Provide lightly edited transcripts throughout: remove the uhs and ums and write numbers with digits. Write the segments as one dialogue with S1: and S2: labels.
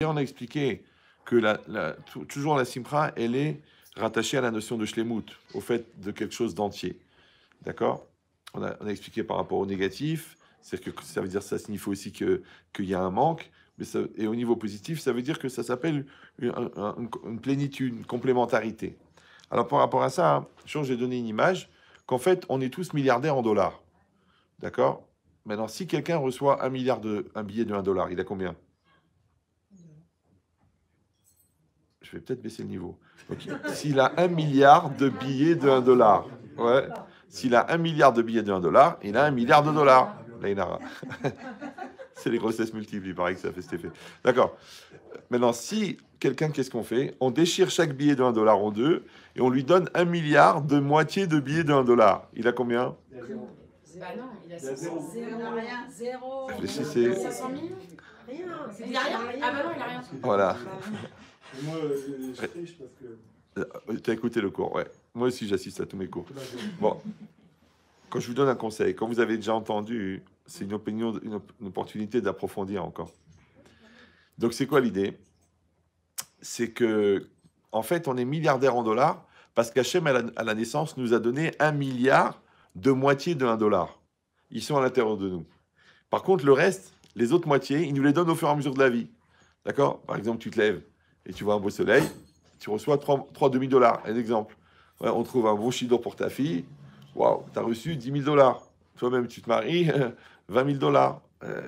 S1: on a expliqué que toujours la simcha, elle est rattachée à la notion de shlemut, au fait de quelque chose d'entier. D'accord? On a expliqué par rapport au négatif, c'est-à-dire que ça veut dire ça signifie aussi qu'il y a un manque, et au niveau positif, ça veut dire que ça s'appelle une plénitude, une complémentarité. Alors par rapport à ça, j'ai donné une image qu'en fait, on est tous milliardaires en dollars. D'accord? Maintenant, si quelqu'un reçoit un billet de 1 dollar, il a combien? Je vais peut-être baisser le niveau. S'il a 1 milliard de billets de 1 dollar, ouais. S'il a 1 milliard de billets de 1 dollar, il a 1 milliard de dollars. Là, il a... C'est les grossesses multiples, il paraît que ça fait cet effet. D'accord. Maintenant, si quelqu'un, qu'est-ce qu'on fait? On déchire chaque billet de 1 dollar en deux et on lui donne 1 milliard de moitié de billets de 1 dollar. Il a combien?
S2: Bah non, il a 500 000.
S3: Il n'a rien, zéro.
S1: Réfléchissez.
S2: 500 000?
S3: Rien.
S2: Il a rien? Ah bah non, il a rien.
S1: Voilà.
S4: Et moi, je triche parce que...
S1: Tu as écouté le cours, ouais. Moi aussi, j'assiste à tous mes cours. Bon, quand je vous donne un conseil, quand vous avez déjà entendu, c'est une opinion, une opportunité d'approfondir encore. Donc, c'est quoi l'idée? C'est que, en fait, on est milliardaire en dollars parce qu'Hachem, à la naissance, nous a donné 1 milliard de moitié de 1 dollar. Ils sont à l'intérieur de nous. Par contre, le reste, les autres moitiés, ils nous les donnent au fur et à mesure de la vie. D'accord? Par exemple, tu te lèves et tu vois un beau soleil, tu reçois 3 demi-dollars. Un exemple. Ouais, on trouve un bon chidor pour ta fille. Waouh, tu as reçu 10 000 dollars. Toi-même, tu te maries, 20 000 dollars.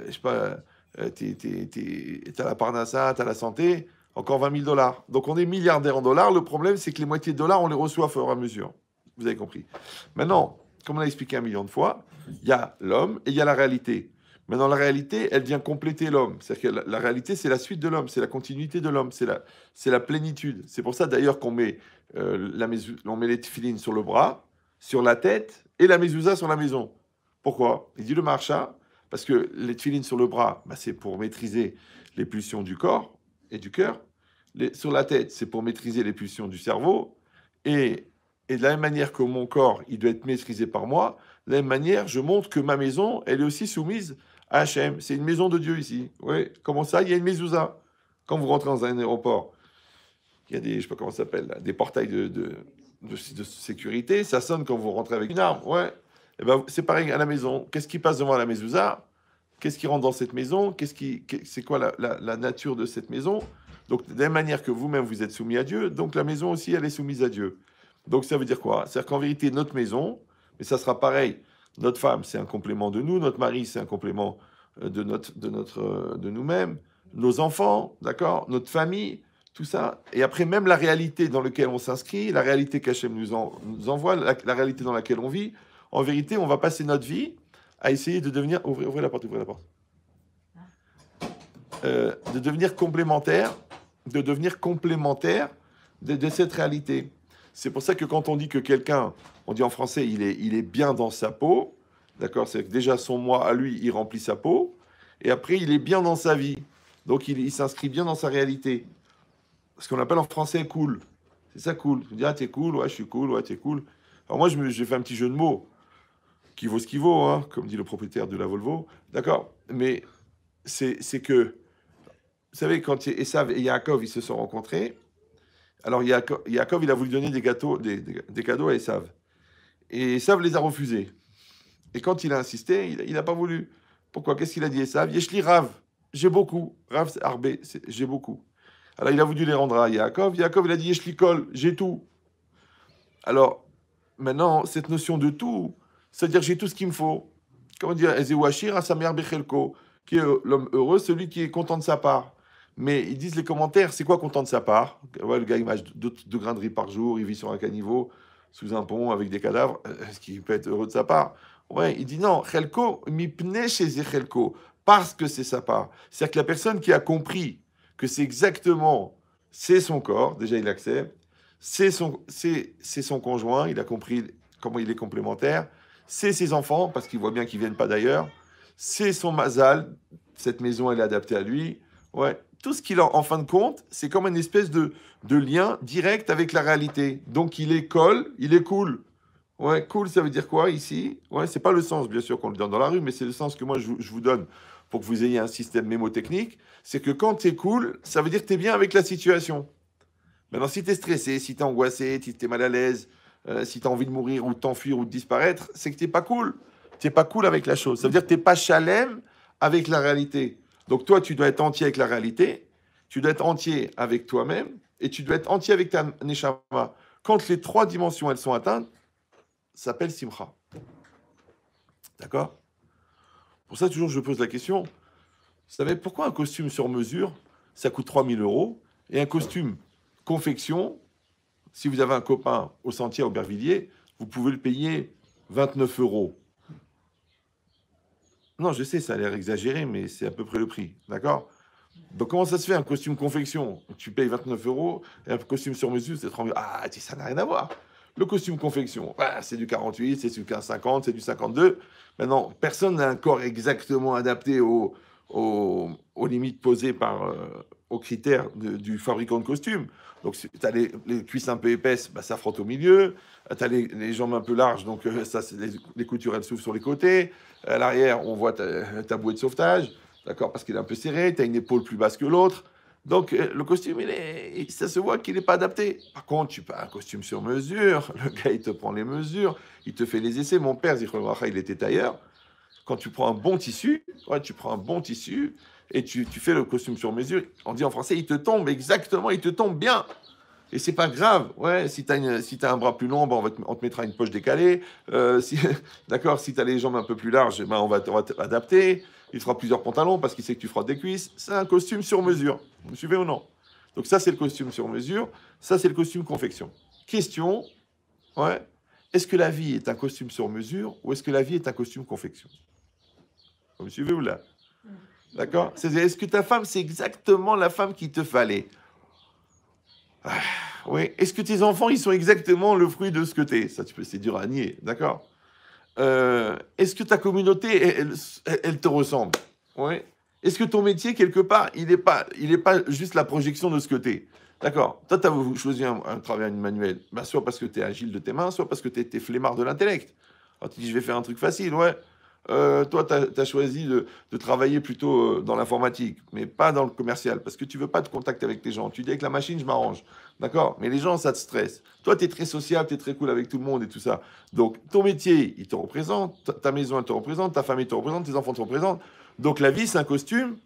S1: Je sais pas, t'as la parnassa, t'as la santé, encore 20 000 dollars. Donc, on est milliardaire en dollars. Le problème, c'est que les moitiés de dollars, on les reçoit au fur et à mesure. Vous avez compris. Maintenant, comme on a expliqué 1 million de fois, il y a l'homme et il y a la réalité. Maintenant, la réalité, elle vient compléter l'homme. C'est-à-dire que la réalité, c'est la suite de l'homme, c'est la continuité de l'homme, c'est la plénitude. C'est pour ça, d'ailleurs, qu'on met, on met les tefilines sur le bras, sur la tête, et la mezouza sur la maison. Pourquoi? Il dit le marcha, parce que les tefilines sur le bras, bah, c'est pour maîtriser les pulsions du corps et du cœur. Sur la tête, c'est pour maîtriser les pulsions du cerveau. Et de la même manière que mon corps, il doit être maîtrisé par moi, de la même manière, je montre que ma maison, elle est aussi soumise à Hachem. C'est une maison de Dieu ici. Oui. Comment ça? Il y a une mezouza. Quand vous rentrez dans un aéroport, il y a des, je sais pas comment ça s'appelle, des portails de sécurité. Ça sonne quand vous rentrez avec une arme. Ouais. Et ben, c'est pareil à la maison. Qu'est-ce qui passe devant la mezouza? Qu'est-ce qui rentre dans cette maison? C'est quoi la nature de cette maison? Donc, de la même manière que vous-même, vous êtes soumis à Dieu, donc la maison aussi, elle est soumise à Dieu. Donc, ça veut dire quoi? C'est-à-dire qu'en vérité, notre maison, mais ça sera pareil, notre femme, c'est un complément de nous, notre mari, c'est un complément de nous-mêmes, nos enfants, d'accord? Notre famille, tout ça. Et après, même la réalité dans laquelle on s'inscrit, la réalité qu'Hachem nous envoie, la réalité dans laquelle on vit, en vérité, on va passer notre vie à essayer de devenir... Ouvrez la porte, ouvrez la porte. De devenir complémentaire, de cette réalité. C'est pour ça que quand on dit que quelqu'un, on dit en français, il est bien dans sa peau, d'accord? C'est que déjà son moi à lui, il remplit sa peau, et après il est bien dans sa vie. Donc il s'inscrit bien dans sa réalité. Ce qu'on appelle en français cool. C'est ça cool. Tu dis, ah t'es cool, ouais je suis cool, ouais t'es cool. Alors moi j'ai fait un petit jeu de mots, qui vaut ce qu'il vaut, hein, comme dit le propriétaire de la Volvo, d'accord? Mais c'est que, vous savez, quand Esav et Yaakov, ils se sont rencontrés, alors Yaakov, il a voulu donner des cadeaux à Esav. Et Esav les a refusés. Et quand il a insisté, il n'a pas voulu. Pourquoi? Qu'est-ce qu'il a dit Esav? Yeshli Rav, j'ai beaucoup. Rav, c'est Arbé, j'ai beaucoup. Alors il a voulu les rendre à Yaakov. Yaakov, il a dit Yeshli Kol, j'ai tout. Alors, maintenant, cette notion de tout, c'est-à-dire j'ai tout ce qu'il me faut. Comment dire? Ezewashir à sa mère Bechelko, qui est l'homme heureux, celui qui est content de sa part. Mais ils disent les commentaires, c'est quoi content de sa part? Ouais, le gars, il mange 2 grains de riz par jour, il vit sur un caniveau, sous un pont, avec des cadavres. Est-ce qu'il peut être heureux de sa part? Ouais, il dit non, Chelko, mipne chez Chelko, parce que c'est sa part. C'est-à-dire que la personne qui a compris que c'est exactement, c'est son corps, déjà il accepte, c'est son conjoint, il a compris comment il est complémentaire, c'est ses enfants, parce qu'il voit bien qu'ils ne viennent pas d'ailleurs, c'est son mazal, cette maison elle est adaptée à lui, ouais. Tout ce qu'il a en fin de compte, c'est comme une espèce de lien direct avec la réalité. Donc il est il est cool. Ouais, cool, ça veut dire quoi ici? Ouais, c'est pas le sens, bien sûr, qu'on le donne dans la rue, mais c'est le sens que moi je vous donne pour que vous ayez un système mémotechnique, c'est que quand tu es cool, ça veut dire que tu es bien avec la situation. Maintenant, si tu es stressé, si tu es angoissé, si tu es mal à l'aise, si tu as envie de mourir ou de t'enfuir ou de disparaître, c'est que tu n'es pas cool. Tu n'es pas cool avec la chose. Ça veut dire que tu n'es pas chalem avec la réalité. Donc toi, tu dois être entier avec la réalité, tu dois être entier avec toi-même, et tu dois être entier avec ta neshama. Quand les 3 dimensions, elles sont atteintes, ça s'appelle simcha. D'accord? Pour ça, toujours, je pose la question, vous savez, pourquoi un costume sur mesure, ça coûte 3 000 €, et un costume confection, si vous avez un copain au Sentier, à Aubervilliers, vous pouvez le payer 29 €. Non, je sais, ça a l'air exagéré, mais c'est à peu près le prix. D'accord? Donc, comment ça se fait un costume confection? Tu payes 29 € et un costume sur mesure, c'est 30 000. Ah, ça n'a rien à voir. Le costume confection, c'est du 48, c'est du 15-50, c'est du 52. Maintenant, personne n'a un corps exactement adapté aux limites posées aux critères du fabricant de costume. Donc, tu as les cuisses un peu épaisses, ça frotte au milieu. Tu as les jambes un peu larges, donc ça, les coutures, elles s'ouvrent sur les côtés. À l'arrière, on voit ta bouée de sauvetage, d'accord, parce qu'il est un peu serré. Tu as une épaule plus basse que l'autre. Donc, le costume, ça se voit qu'il n'est pas adapté. Par contre, tu peux un costume sur mesure. Le gars, il te prend les mesures, il te fait les essais. Mon père, il était tailleur. Quand tu prends un bon tissu, et tu fais le costume sur mesure, on dit en français, il te tombe exactement, il te tombe bien. Et c'est pas grave. Ouais, si tu as un bras plus long, on te mettra une poche décalée. D'accord, si tu as les jambes un peu plus larges, on va t'adapter. Il fera plusieurs pantalons parce qu'il sait que tu frottes des cuisses. C'est un costume sur mesure. Vous me suivez ou non? Donc ça, c'est le costume sur mesure. Ça, c'est le costume confection. Question, ouais. Est-ce que la vie est un costume sur mesure ou est-ce que la vie est un costume confection? Vous me suivez ou là? D'accord? Est-ce que ta femme, c'est exactement la femme qu'il te fallait? Oui. Est-ce que tes enfants, ils sont exactement le fruit de ce que t'es? Ça, c'est dur à nier. D'accord? Est-ce que ta communauté, elle te ressemble? Ouais. Est-ce que ton métier, quelque part, il n'est pas juste la projection de ce que tu es? D'accord. Toi, tu as choisi un travail manuel. Soit parce que tu es agile de tes mains, soit parce que tu es flemmard de l'intellect. Alors, tu dis, je vais faire un truc facile, ouais. Toi, tu as choisi de travailler plutôt dans l'informatique, mais pas dans le commercial, parce que tu veux pas de contact avec les gens. Tu dis, avec la machine, je m'arrange. D'accord? Mais les gens, ça te stresse. Toi, tu es très sociable, tu es très cool avec tout le monde et tout ça. Donc, ton métier, il te représente, ta maison, elle te représente, ta famille te représente, tes enfants te représentent. Donc, la vie, c'est un costume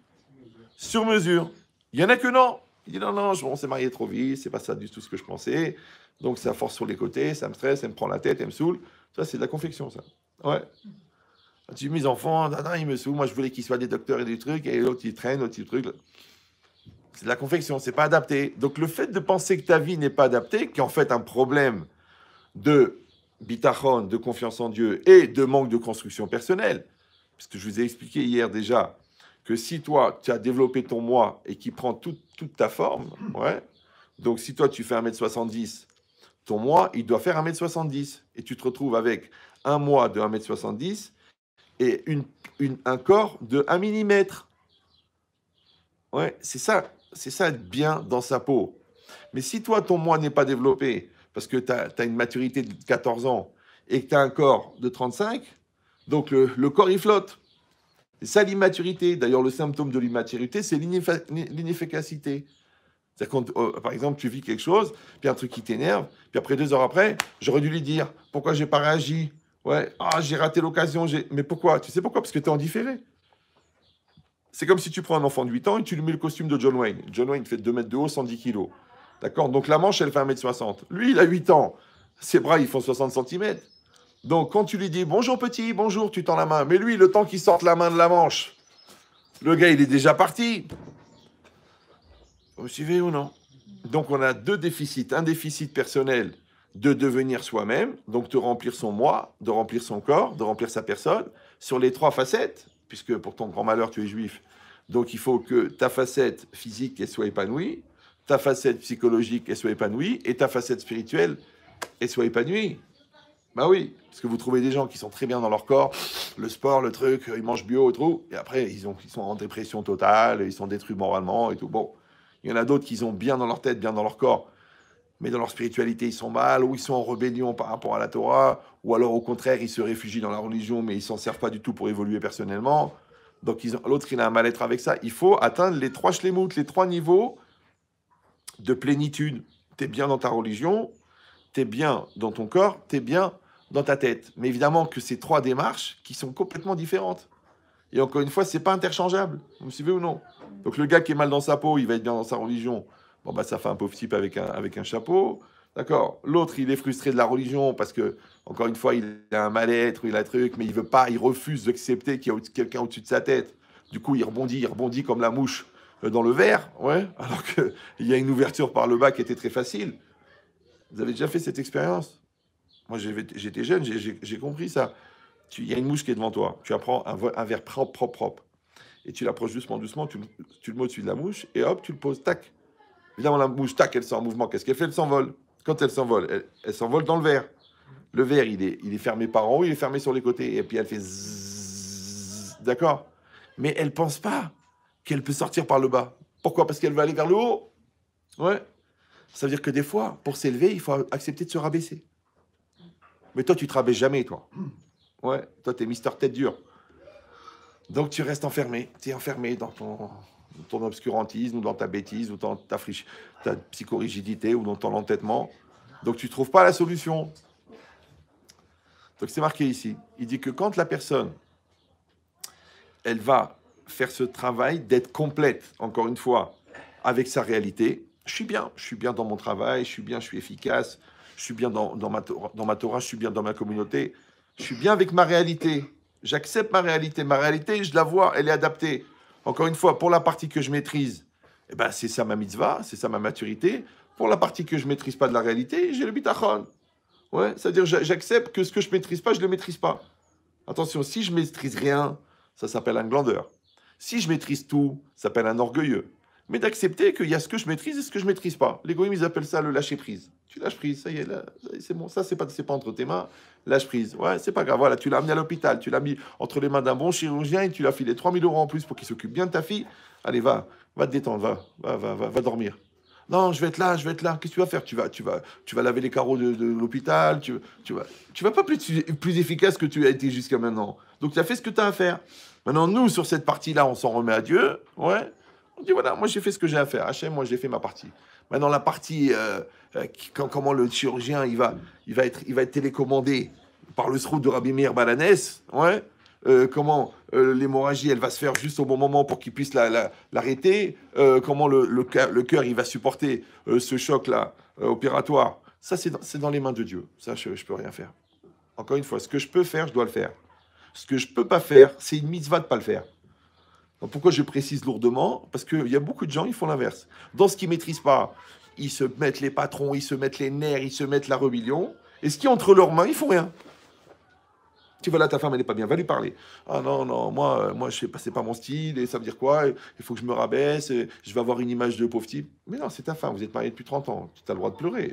S1: sur mesure. Il y en a que non. Il dit, non, on s'est marié trop vite, c'est pas ça du tout ce que je pensais. Donc, ça force sur les côtés, ça me stresse, ça me prend la tête, elle me saoule. Ça, c'est de la confection, ça. Ouais. Tu dis, mes enfants, non, ils me saoulent. Moi, je voulais qu'ils soient des docteurs et des trucs, et l'autre, il traîne, l'autre, il truc. C'est de la confection, c'est pas adapté. Donc, le fait de penser que ta vie n'est pas adaptée, qui est en fait un problème de bitachon, de confiance en Dieu et de manque de construction personnelle, parce que je vous ai expliqué hier déjà que si toi, tu as développé ton moi et qui prend toute ta forme, ouais, donc si toi, tu fais 1m70, ton moi, il doit faire 1m70. Et tu te retrouves avec un moi de 1m70 et un corps de 1 millimètre. Ouais, c'est ça être bien dans sa peau. Mais si toi, ton moi n'est pas développé, parce que tu as une maturité de 14 ans et que tu as un corps de 35, donc le corps, il flotte. C'est ça l'immaturité. D'ailleurs, le symptôme de l'immaturité, c'est l'inefficacité. C'est-à-dire quand, par exemple, tu vis quelque chose, puis un truc qui t'énerve, puis après 2 heures après, j'aurais dû lui dire, pourquoi j'ai pas réagi? Ouais, j'ai raté l'occasion. Mais pourquoi? Tu sais pourquoi? Parce que tu es en différé. C'est comme si tu prends un enfant de 8 ans et tu lui mets le costume de John Wayne. John Wayne fait 2 mètres de haut, 110 kilos. D'accord? Donc la manche, elle fait 1m60. Lui, il a 8 ans. Ses bras, ils font 60 cm. Donc quand tu lui dis, bonjour petit, bonjour, tu tends la main. Mais lui, le temps qu'il sorte la main de la manche, le gars, il est déjà parti. Vous me suivez ou non? Donc on a 2 déficits. Un déficit personnel de devenir soi-même, donc de remplir son moi, de remplir son corps, de remplir sa personne, sur les 3 facettes, puisque pour ton grand malheur, tu es juif. Donc il faut que ta facette physique, elle soit épanouie, ta facette psychologique, elle soit épanouie, et ta facette spirituelle, elle soit épanouie. Bah oui, parce que vous trouvez des gens qui sont très bien dans leur corps, le sport, le truc, ils mangent bio et tout, et après, ils sont en dépression totale, ils sont détruits moralement et tout. Bon, il y en a d'autres qui sont bien dans leur tête, bien dans leur corps, mais dans leur spiritualité, ils sont mal, ou ils sont en rébellion par rapport à la Torah, ou alors au contraire, ils se réfugient dans la religion, mais ils s'en servent pas du tout pour évoluer personnellement. Donc l'autre, il a un mal-être avec ça. Il faut atteindre les 3 shlemut, les 3 niveaux de plénitude. Tu es bien dans ta religion, tu es bien dans ton corps, tu es bien dans ta tête. Mais évidemment que ces 3 démarches qui sont complètement différentes. Et encore une fois, c'est pas interchangeable. Vous me suivez ou non? Donc le gars qui est mal dans sa peau, il va être bien dans sa religion. Bon, bah ça fait un pauvre type avec un chapeau. D'accord. L'autre, il est frustré de la religion parce que, encore une fois, il a un mal-être, il a un truc, mais il veut pas, il refuse d'accepter qu'il y a quelqu'un au-dessus de sa tête. Du coup, il rebondit comme la mouche dans le verre, ouais, alors qu'il y a une ouverture par le bas qui était très facile. Vous avez déjà fait cette expérience? Moi, j'étais jeune, j'ai compris ça. Il y a une mouche qui est devant toi. Tu apprends un verre propre. Et tu l'approches doucement, tu le mets au-dessus de la mouche et hop, tu le poses, tac. Évidemment, la mouche, tac, elle sort en mouvement. Qu'est-ce qu'elle fait? Elle s'envole. Quand elle s'envole, elle s'envole dans le verre. Le verre, il est fermé par en haut, il est fermé sur les côtés. Et puis, elle fait zzzz, d'accord? Mais elle pense pas qu'elle peut sortir par le bas. Pourquoi? Parce qu'elle va aller vers le haut. Ouais. Ça veut dire que des fois, pour s'élever, il faut accepter de se rabaisser. Mais toi, tu te rabaisses jamais, toi. Ouais, toi, t'es Mister Tête Dure. Donc, tu restes enfermé. Tu es enfermé dans ton obscurantisme, ou dans ta bêtise, ou dans ta psychorigidité, ou dans ton entêtement. Donc, tu ne trouves pas la solution. Donc, c'est marqué ici. Il dit que quand la personne, elle va faire ce travail d'être complète, encore une fois, avec sa réalité, je suis bien dans mon travail, je suis efficace, je suis bien dans ma Torah, je suis bien dans ma communauté, je suis bien avec ma réalité. J'accepte ma réalité, je la vois, elle est adaptée. Encore une fois, pour la partie que je maîtrise, eh ben, c'est ça ma mitzvah, c'est ça ma maturité. Pour la partie que je ne maîtrise pas de la réalité, j'ai le bitachon. Ouais, c'est-à-dire j'accepte que ce que je ne maîtrise pas, je ne le maîtrise pas. Attention, si je ne maîtrise rien, ça s'appelle un glandeur. Si je maîtrise tout, ça s'appelle un orgueilleux. Mais d'accepter qu'il y a ce que je maîtrise et ce que je ne maîtrise pas. Les goïms, ils appellent ça le lâcher-prise. Tu lâches prise, ça y est, là, c'est bon, ça, c'est pas entre tes mains. Lâche prise. Ouais, c'est pas grave. Voilà, tu l'as amené à l'hôpital, tu l'as mis entre les mains d'un bon chirurgien et tu l'as filé 3 000 € en plus pour qu'il s'occupe bien de ta fille. Allez, va te détendre, va dormir. Non, je vais être là. Qu'est-ce que tu vas faire? Tu vas laver les carreaux de l'hôpital. Tu vas pas plus efficace que tu as été jusqu'à maintenant. Donc, tu as fait ce que tu as à faire. Maintenant, nous, sur cette partie-là, on s'en remet à Dieu. Ouais. On dit, voilà, moi, j'ai fait ce que j'ai à faire. Hachem, moi, j'ai fait ma partie. Maintenant, la partie, comment le chirurgien, il va être télécommandé par le srout de Rabbi Meir Balanès. Ouais. Comment l'hémorragie, elle va se faire juste au bon moment pour qu'il puisse l'arrêter, comment le cœur, il va supporter ce choc-là opératoire. Ça, c'est dans les mains de Dieu. Ça, je ne peux rien faire. Encore une fois, ce que je peux faire, je dois le faire. Ce que je ne peux pas faire, c'est une mitzvah de ne pas le faire. Donc, pourquoi je précise lourdement? Parce qu'il y a beaucoup de gens, ils font l'inverse. Dans ce qu'ils ne maîtrisent pas, ils se mettent les patrons, ils se mettent les nerfs, ils se mettent la rébellion. Et ce qui est entre leurs mains, ils ne font rien. Tu vois là, ta femme, elle n'est pas bien, va lui parler. Ah non, moi je sais pas, c'est pas mon style, et ça veut dire quoi? Il faut que je me rabaisse, je vais avoir une image de pauvre type. Mais non, c'est ta femme, vous êtes mariés depuis 30 ans, tu as le droit de pleurer.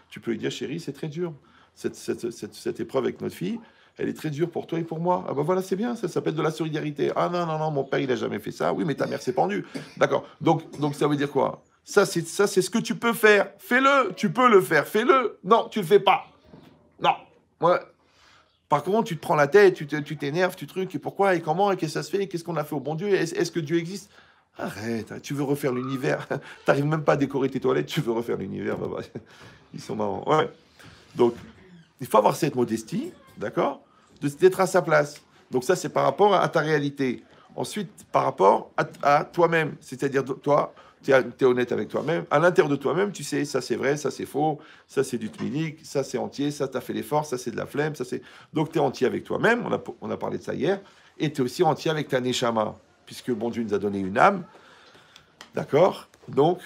S1: Tu peux lui dire, chérie, c'est très dur. Cette épreuve avec notre fille, elle est très dure pour toi et pour moi. Ah ben voilà, c'est bien, ça s'appelle de la solidarité. Ah non, mon père, il a jamais fait ça. Oui, mais ta mère s'est pendue. D'accord, donc ça veut dire quoi? Ça, c'est ce que tu peux faire. Fais-le, tu peux le faire, fais-le. Non, tu le fais pas. Non, ouais. Par contre, tu te prends la tête, tu t'énerves, tu trucs, et pourquoi, et comment, et qu'est-ce que ça se fait, et qu'est-ce qu'on a fait au bon Dieu, est-ce que Dieu existe? Arrête, tu veux refaire l'univers, t'arrives même pas à décorer tes toilettes, tu veux refaire l'univers, bah. Ils sont marrants, ouais. Donc, il faut avoir cette modestie, d'accord, d'être à sa place. Donc ça, c'est par rapport à ta réalité. Ensuite, par rapport à toi-même, c'est-à-dire toi, tu es honnête avec toi-même. À l'intérieur de toi-même, tu sais, ça c'est vrai, ça c'est faux, ça c'est du tminique, ça c'est entier, ça t'as fait l'effort, ça c'est de la flemme, ça c'est... Donc tu es entier avec toi-même, on a parlé de ça hier, et tu es aussi entier avec ta neshama, puisque bon Dieu nous a donné une âme, d'accord? Donc,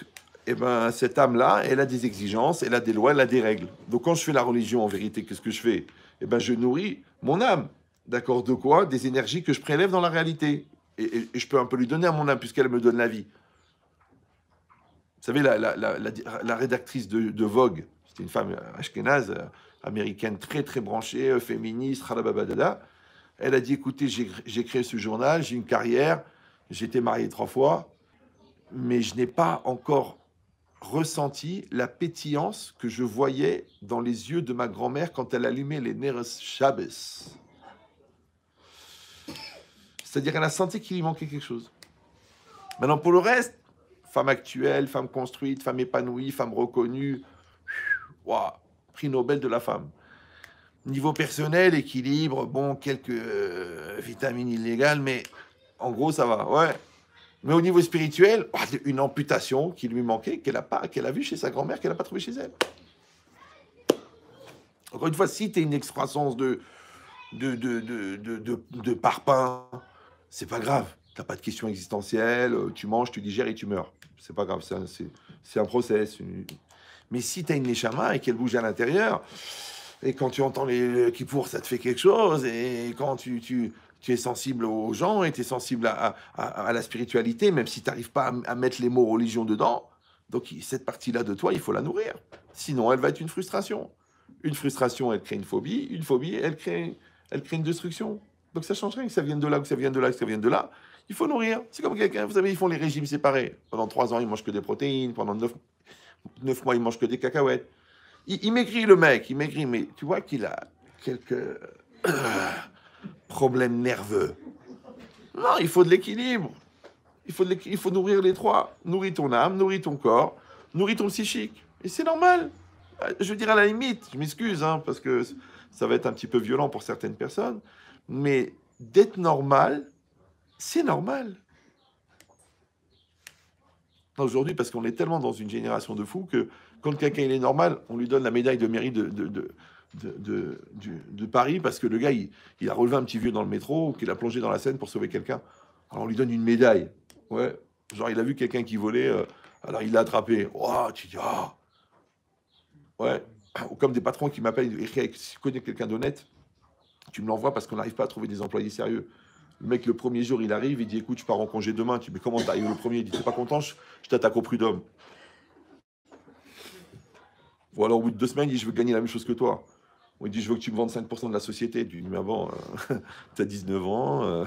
S1: eh ben, cette âme-là, elle a des exigences, elle a des lois, elle a des règles. Donc quand je fais la religion, en vérité, qu'est-ce que je fais? Eh ben, je nourris mon âme, d'accord? De quoi? Des énergies que je prélève dans la réalité. Et je peux un peu lui donner à mon âme, puisqu'elle me donne la vie. Vous savez, la rédactrice de Vogue, c'était une femme ashkénaze, américaine, très très branchée, féministe, ralababadada. Elle a dit, écoutez, j'ai créé ce journal, j'ai une carrière, j'ai été mariée 3 fois, mais je n'ai pas encore ressenti la pétillance que je voyais dans les yeux de ma grand-mère quand elle allumait les Neres Shabbos. C'est-à-dire qu'elle a senti qu'il lui manquait quelque chose. Maintenant, pour le reste, femme actuelle, femme construite, femme épanouie, femme reconnue, waouh, prix Nobel de la femme. Niveau personnel, équilibre, bon, quelques vitamines illégales, mais en gros, ça va, ouais. Mais au niveau spirituel, une amputation qui lui manquait, qu'elle a vue chez sa grand-mère, qu'elle n'a pas trouvée chez elle. Encore une fois, si tu es une excroissance de parpaing, c'est pas grave. Tu n'as pas de questions existentielles, tu manges, tu digères et tu meurs. C'est pas grave, c'est un process. Mais si tu as une neshama et qu'elle bouge à l'intérieur, et quand tu entends les kippour, ça te fait quelque chose, et quand tu es sensible aux gens, et tu es sensible à la spiritualité, même si tu n'arrives pas à mettre les mots religion dedans, donc cette partie-là de toi, il faut la nourrir. Sinon, elle va être une frustration. Une frustration, elle crée une phobie. Une phobie, elle crée une destruction. Donc ça change rien que ça vienne de là, que ça vienne de là, que ça vienne de là. Il faut nourrir. C'est comme quelqu'un, vous savez, ils font les régimes séparés. Pendant 3 ans, ils mangent que des protéines. Pendant 9 mois, ils mangent que des cacahuètes. Il maigrit, le mec, il maigrit, mais tu vois qu'il a quelques problèmes nerveux. Non, il faut de l'équilibre. Il faut nourrir les trois. Nourris ton âme, nourris ton corps, nourris ton psychique. Et c'est normal. Je veux dire, à la limite, je m'excuse, hein, parce que ça va être un petit peu violent pour certaines personnes, mais d'être normal, c'est normal. Aujourd'hui, parce qu'on est tellement dans une génération de fous que quand quelqu'un il est normal, on lui donne la médaille de mérite de Paris parce que le gars, il a relevé un petit vieux dans le métro ou qu'il a plongé dans la Seine pour sauver quelqu'un. Alors on lui donne une médaille. Ouais. Genre, il a vu quelqu'un qui volait, alors il l'a attrapé. Oh, tu dis, ah. Ouais. Ou comme des patrons qui m'appellent, si tu connais quelqu'un d'honnête, tu me l'envoies parce qu'on n'arrive pas à trouver des employés sérieux. Le mec, le premier jour, il arrive, il dit, écoute, je pars en congé demain. Tu dis, mais comment t'arrives le premier? Il dit, t'es pas content, je t'attaque au prud'homme. Ou alors, au bout de 2 semaines, il dit, je veux gagner la même chose que toi. Ou il dit, je veux que tu me vendes 5% de la société. Tu dis, mais avant, t'as 19 ans,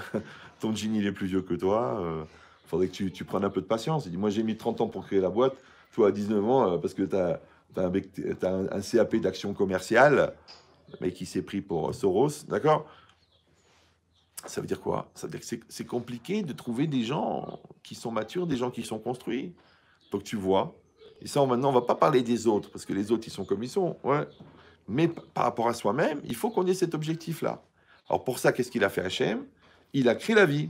S1: ton jean, il est plus vieux que toi. Faudrait que tu prennes un peu de patience. Il dit, moi, j'ai mis 30 ans pour créer la boîte. Toi, à 19 ans, parce que t'as un CAP d'action commerciale, le mec, il s'est pris pour Soros, d'accord? Ça veut dire quoi? Ça veut dire que c'est compliqué de trouver des gens qui sont matures, des gens qui sont construits. Donc tu vois. Et ça, maintenant, on va pas parler des autres, parce que les autres, ils sont comme ils sont. Ouais. Mais par rapport à soi-même, il faut qu'on ait cet objectif-là. Alors pour ça, qu'est-ce qu'il a fait Hachem? Il a créé la vie.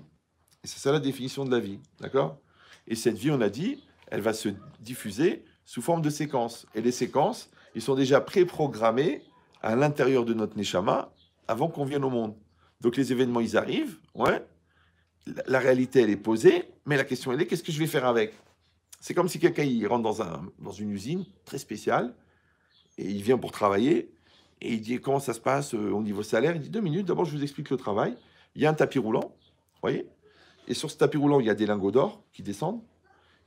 S1: Et c'est ça la définition de la vie. D'accord? Et cette vie, on a dit, elle va se diffuser sous forme de séquences. Et les séquences, ils sont déjà préprogrammés à l'intérieur de notre Neshama avant qu'on vienne au monde. Donc les événements, ils arrivent, ouais. La réalité, elle est posée, mais la question, elle est, qu'est-ce que je vais faire avec? C'est comme si quelqu'un il rentre dans une usine très spéciale, et il vient pour travailler, et il dit, comment ça se passe au niveau salaire? Il dit, 2 minutes, d'abord, je vous explique le travail. Il y a un tapis roulant, vous voyez? Et sur ce tapis roulant, il y a des lingots d'or qui descendent,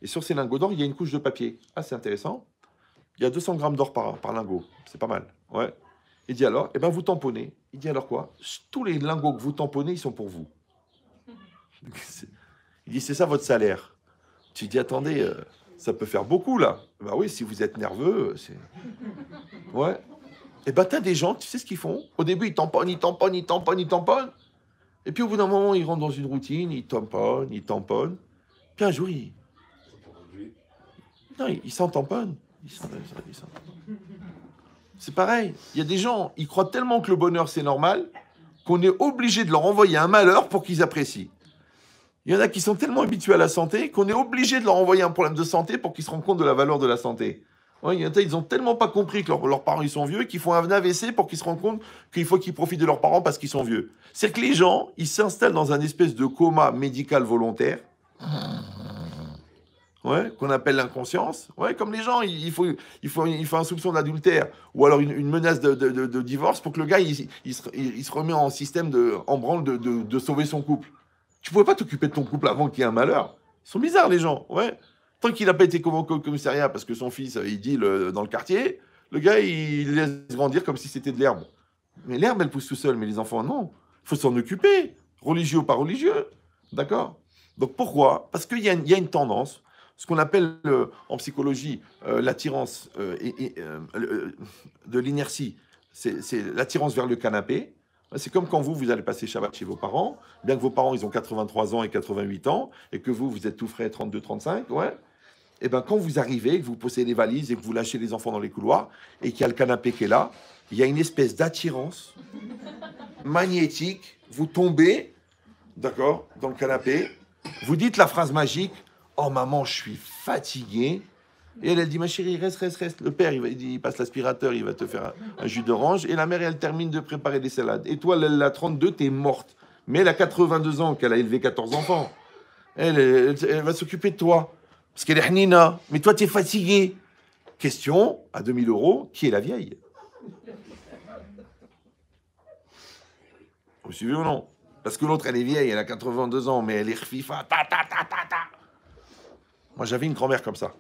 S1: et sur ces lingots d'or, il y a une couche de papier. Ah, c'est intéressant. Il y a 200 grammes d'or par lingot, c'est pas mal, ouais. Il dit alors, eh ben vous tamponnez. Il dit alors quoi? Tous les lingots que vous tamponnez, ils sont pour vous. Il dit, c'est ça votre salaire. Tu dis, attendez, ça peut faire beaucoup là. Ben oui, si vous êtes nerveux, c'est... Ouais. Eh ben t'as des gens, tu sais ce qu'ils font? Au début, ils tamponnent. Et puis au bout d'un moment, ils rentrent dans une routine, ils tamponnent. Puis un jour, ils s'en tamponnent. C'est pareil. Il y a des gens, ils croient tellement que le bonheur, c'est normal, qu'on est obligé de leur envoyer un malheur pour qu'ils apprécient. Il y en a qui sont tellement habitués à la santé qu'on est obligé de leur envoyer un problème de santé pour qu'ils se rendent compte de la valeur de la santé. Ouais, il y en a, ils n'ont tellement pas compris que leurs parents ils sont vieux qu'ils font un AVC pour qu'ils se rendent compte qu'il faut qu'ils profitent de leurs parents parce qu'ils sont vieux. C'est que les gens, ils s'installent dans un espèce de coma médical volontaire. Ouais, qu'on appelle l'inconscience. Ouais, comme les gens, il faut un soupçon d'adultère ou alors une menace de divorce pour que le gars il se remet en système en branle de sauver son couple. Tu pouvais pas t'occuper de ton couple avant qu'il y ait un malheur. Ils sont bizarres les gens. Ouais. Tant qu'il n'a pas été convoqué au commissariat parce que son fils il deal dans le quartier, le gars il laisse grandir comme si c'était de l'herbe. Mais l'herbe elle pousse tout seul, mais les enfants non. Il faut s'en occuper, religieux ou pas religieux. D'accord? Donc pourquoi? Parce qu'il y a une tendance. Ce qu'on appelle en psychologie l'attirance de l'inertie, c'est l'attirance vers le canapé. C'est comme quand vous allez passer Shabbat chez vos parents, bien que vos parents, ils ont 83 ans et 88 ans, et que vous êtes tout frais 32, 35, ouais. Et bien, quand vous arrivez, que vous posez les valises et que vous lâchez les enfants dans les couloirs, et qu'il y a le canapé qui est là, il y a une espèce d'attirance magnétique. Vous tombez, d'accord, dans le canapé, vous dites la phrase magique, « Oh maman, je suis fatigué ». Et elle dit, ma chérie, reste. Le père, il passe l'aspirateur, il va te faire un jus d'orange. Et la mère, elle termine de préparer des salades. Et toi, elle a 32, t'es morte. Mais elle a 82 ans, qu'elle a élevé 14 enfants. Elle va s'occuper de toi. Parce qu'elle est hnina. Mais toi, t'es fatigué. Question, à 2000 €, qui est la vieille? Vous suivez ou non? Parce que l'autre, elle est vieille, elle a 82 ans, mais elle est refifa. Moi, j'avais une grand-mère comme ça.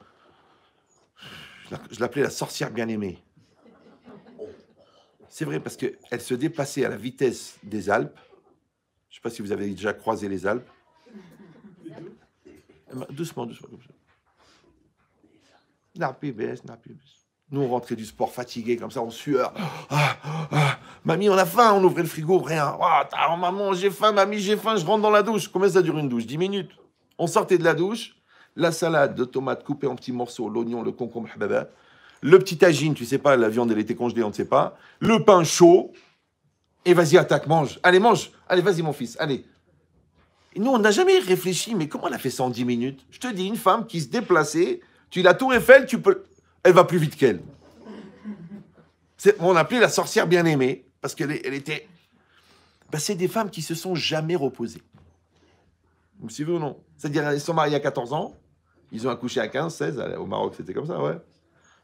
S1: Je l'appelais la sorcière bien-aimée. C'est vrai, parce qu'elle se déplaçait à la vitesse des Alpes. Je ne sais pas si vous avez déjà croisé les Alpes. Doucement. Nous, on rentrait du sport fatigué, comme ça, en sueur. Mamie, on a faim, on ouvrait le frigo, rien. Maman, j'ai faim, mamie, j'ai faim, je rentre dans la douche. Combien ça dure une douche? 10 minutes. On sortait de la douche. La salade de tomates coupée en petits morceaux, l'oignon, le concombre, le petit tagine, tu sais pas, la viande elle était congelée, on ne sait pas, le pain chaud, et vas-y, attaque, mange. Allez, mange. Allez, vas-y, mon fils, allez. Et nous, on n'a jamais réfléchi, mais comment elle a fait ça en 10 minutes? Je te dis, une femme qui se déplaçait, tu la tour Eiffel, elle va plus vite qu'elle. On appelait la sorcière bien-aimée, parce qu'elle était... c'est des femmes qui se sont jamais reposées. Vous me suivez ou non? C'est-à-dire, ils sont mariés à 14 ans, ils ont accouché à 15, 16, au Maroc, c'était comme ça, ouais.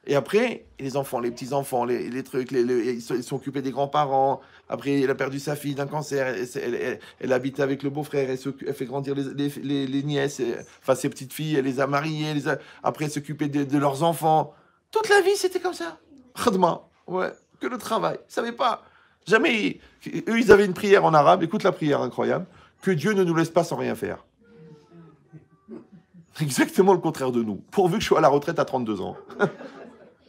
S1: Et après, les enfants, les petits-enfants, les trucs, ils sont occupés des grands-parents. Après, elle a perdu sa fille d'un cancer, elle habite avec le beau-frère, elle fait grandir les nièces, enfin ses petites filles, elle les a mariées, après elle s'occupait de leurs enfants. Toute la vie, c'était comme ça. Khadma, ouais, que le travail. Ils ne savaient pas. Jamais. Eux, ils avaient une prière en arabe, écoute la prière incroyable, que Dieu ne nous laisse pas sans rien faire. Exactement le contraire de nous. Pourvu que je sois à la retraite à 32 ans.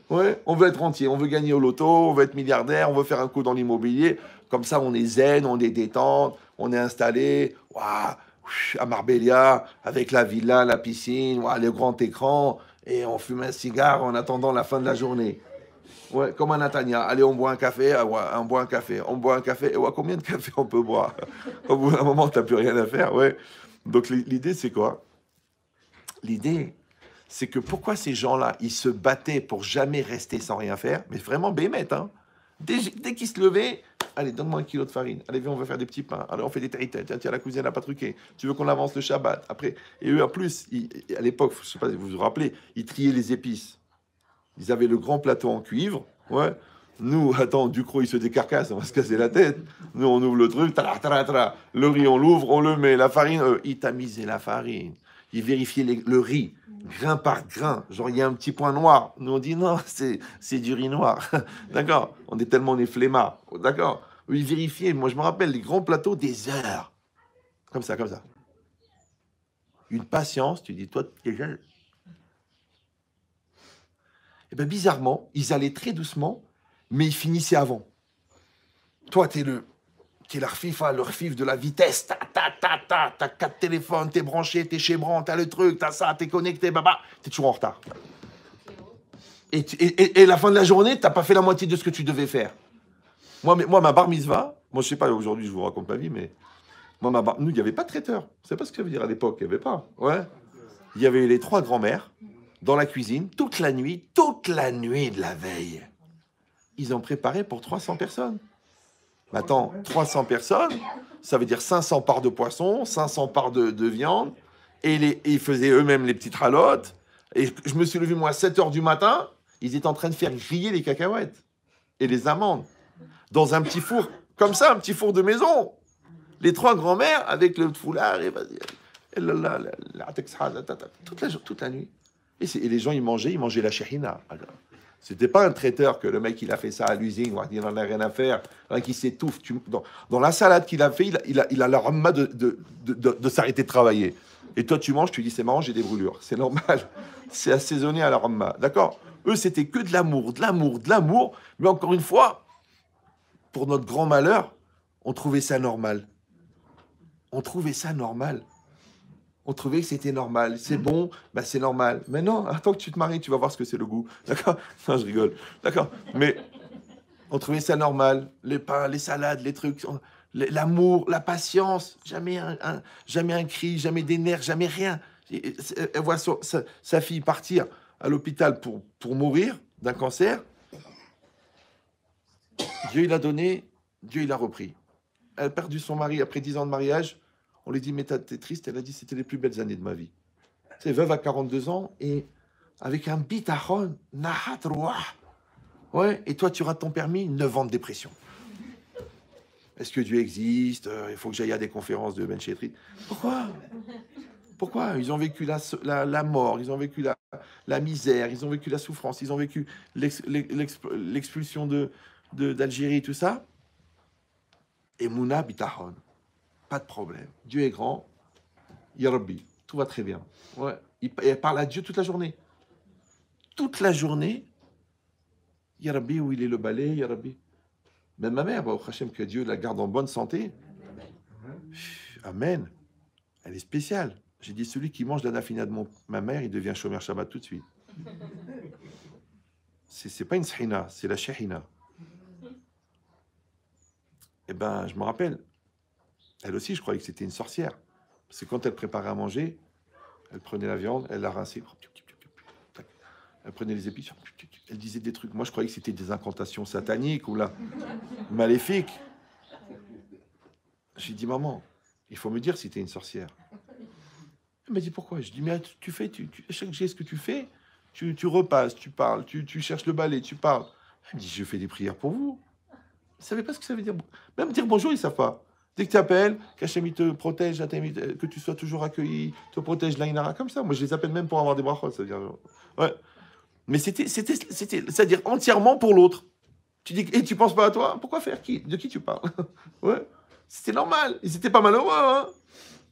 S1: Ouais, on veut être rentier, on veut gagner au loto, on veut être milliardaire, on veut faire un coup dans l'immobilier. Comme ça, on est zen, on est détente, on est installé à Marbella, avec la villa, la piscine, le grand écran, et on fume un cigare en attendant la fin de la journée. Ouais, comme un Natania. Allez, on boit un café, on boit un café, on boit un café. Et combien de café on peut boire? Au bout d'un moment, tu n'as plus rien à faire. Ouais. Donc, l'idée, c'est quoi? L'idée, c'est que pourquoi ces gens-là, ils se battaient pour jamais rester sans rien faire, mais vraiment bémette, hein. Dès qu'ils se levaient, allez, donne-moi 1 kilo de farine, allez, viens, on va faire des petits pains, allez, on fait des taïtas, tiens, la cousine n'a pas truqué, tu veux qu'on avance le Shabbat, après, et eux, en plus, à l'époque, je ne sais pas si vous vous rappelez, ils triaient les épices, ils avaient le grand plateau en cuivre, ouais, nous, attends, Ducrot, il se décarcasse, on va se casser la tête, nous, on ouvre le truc, le riz, on l'ouvre, on le met, la farine, ils tamisaient la farine. Ils vérifiaient le riz, grain par grain. Genre, il y a un petit point noir. Nous, on dit non, c'est du riz noir. D'accord? On est flemmards. D'accord? Ils vérifiaient. Moi, je me rappelle, les grands plateaux, des heures. Comme ça. Une patience, tu dis, toi, t'es jeune. Et bien, bizarrement, ils allaient très doucement, mais ils finissaient avant. Toi, t'es la refif de la vitesse. T'as 4 téléphones, t'es branché, t'es chez Bran, t'as le truc, t'as ça, t'es connecté, t'es toujours en retard. Et la fin de la journée, t'as pas fait la moitié de ce que tu devais faire. Moi ma bar mitzvah, moi je sais pas, aujourd'hui je vous raconte ma vie, mais moi nous il n'y avait pas de traiteur. Vous savez pas ce que ça veut dire à l'époque, il n'y avait pas. Ouais. Il y avait les 3 grands-mères dans la cuisine, toute la nuit de la veille. Ils ont préparé pour 300 personnes. Attends, 300 personnes, ça veut dire 500 parts de poisson, 500 parts de viande, et ils faisaient eux-mêmes les petites ralottes. Et je me suis levé, moi, à 7h du matin, ils étaient en train de faire griller les cacahuètes et les amandes dans un petit four, comme ça, un petit four de maison. Les 3 grands-mères avec le foulard, et vas-y, toute la nuit. Et les gens, ils mangeaient la shahina. C'était pas un traiteur que le mec il a fait ça à l'usine, il n'en a rien à faire, qui s'étouffe. Dans la salade qu'il a fait, il a la ramma de s'arrêter de travailler. Et toi tu manges, tu dis c'est marrant, j'ai des brûlures. C'est normal, c'est assaisonné à la ramma. D'accord? Eux c'était que de l'amour. Mais encore une fois, pour notre grand malheur, On trouvait ça normal. On trouvait ça normal. On trouvait que c'était normal. C'est bon, bah c'est normal. Mais non, attends que tu te maries, tu vas voir ce que c'est le goût. D'accord? Non, je rigole. D'accord? Mais on trouvait ça normal. Les pains, les salades, les trucs, l'amour, la patience. Jamais jamais un cri, jamais des nerfs, jamais rien. Elle voit sa fille partir à l'hôpital pour mourir d'un cancer. Dieu, il a donné, Dieu, il a repris. Elle a perdu son mari après 10 ans de mariage. On lui dit, mais t'es triste. Elle a dit, c'était les plus belles années de ma vie. C'est veuve à 42 ans et avec un bitachon, nahat rouah. Ouais, et toi, tu rates ton permis, 9 ans de dépression. Est-ce que Dieu existe? Il faut que j'aille à des conférences de Ben Chetri. Pourquoi? Pourquoi? Ils ont vécu la mort, ils ont vécu la misère, ils ont vécu la souffrance, ils ont vécu l'expulsion d'Algérie, tout ça. Et Mouna bitachon. Pas de problème. Dieu est grand. Ya Rabbi. Tout va très bien. Ouais. Elle parle à Dieu toute la journée. Toute la journée. Ya Rabbi, où il est le balai, Ya Rabbi. Même ma mère, au Hachem, que Dieu la garde en bonne santé. Amen. Elle est spéciale. J'ai dit, celui qui mange la nafina de ma mère, il devient chômeur Shabbat tout de suite. C'est pas une sahina, c'est la shahina. Eh ben, je me rappelle. Elle aussi, je croyais que c'était une sorcière. Parce que quand elle préparait à manger, elle prenait la viande, elle la rinçait. Elle prenait les épices. Elle disait des trucs. Moi, je croyais que c'était des incantations sataniques ou là, maléfiques. J'ai dit, maman, il faut me dire si t'es une sorcière. Elle m'a dit, pourquoi? Je dis, mais tu fais, chaque geste que tu fais, tu repasses, tu parles, tu cherches le balai, tu parles. Elle me dit, je fais des prières pour vous. Ils ne savaient pas ce que ça veut dire. Même dire bonjour, ils ne savent pas. Dès que tu appelles, qu'Hachem te protège, que tu sois toujours accueilli, te protège l'Aïnara, comme ça. Moi, je les appelle même pour avoir des brachot, ça veut dire. Ouais. Mais c'est-à-dire entièrement pour l'autre. Tu dis, et tu penses pas à toi? Pourquoi faire? De qui tu parles? Ouais. C'était normal. Ils étaient pas malheureux, hein.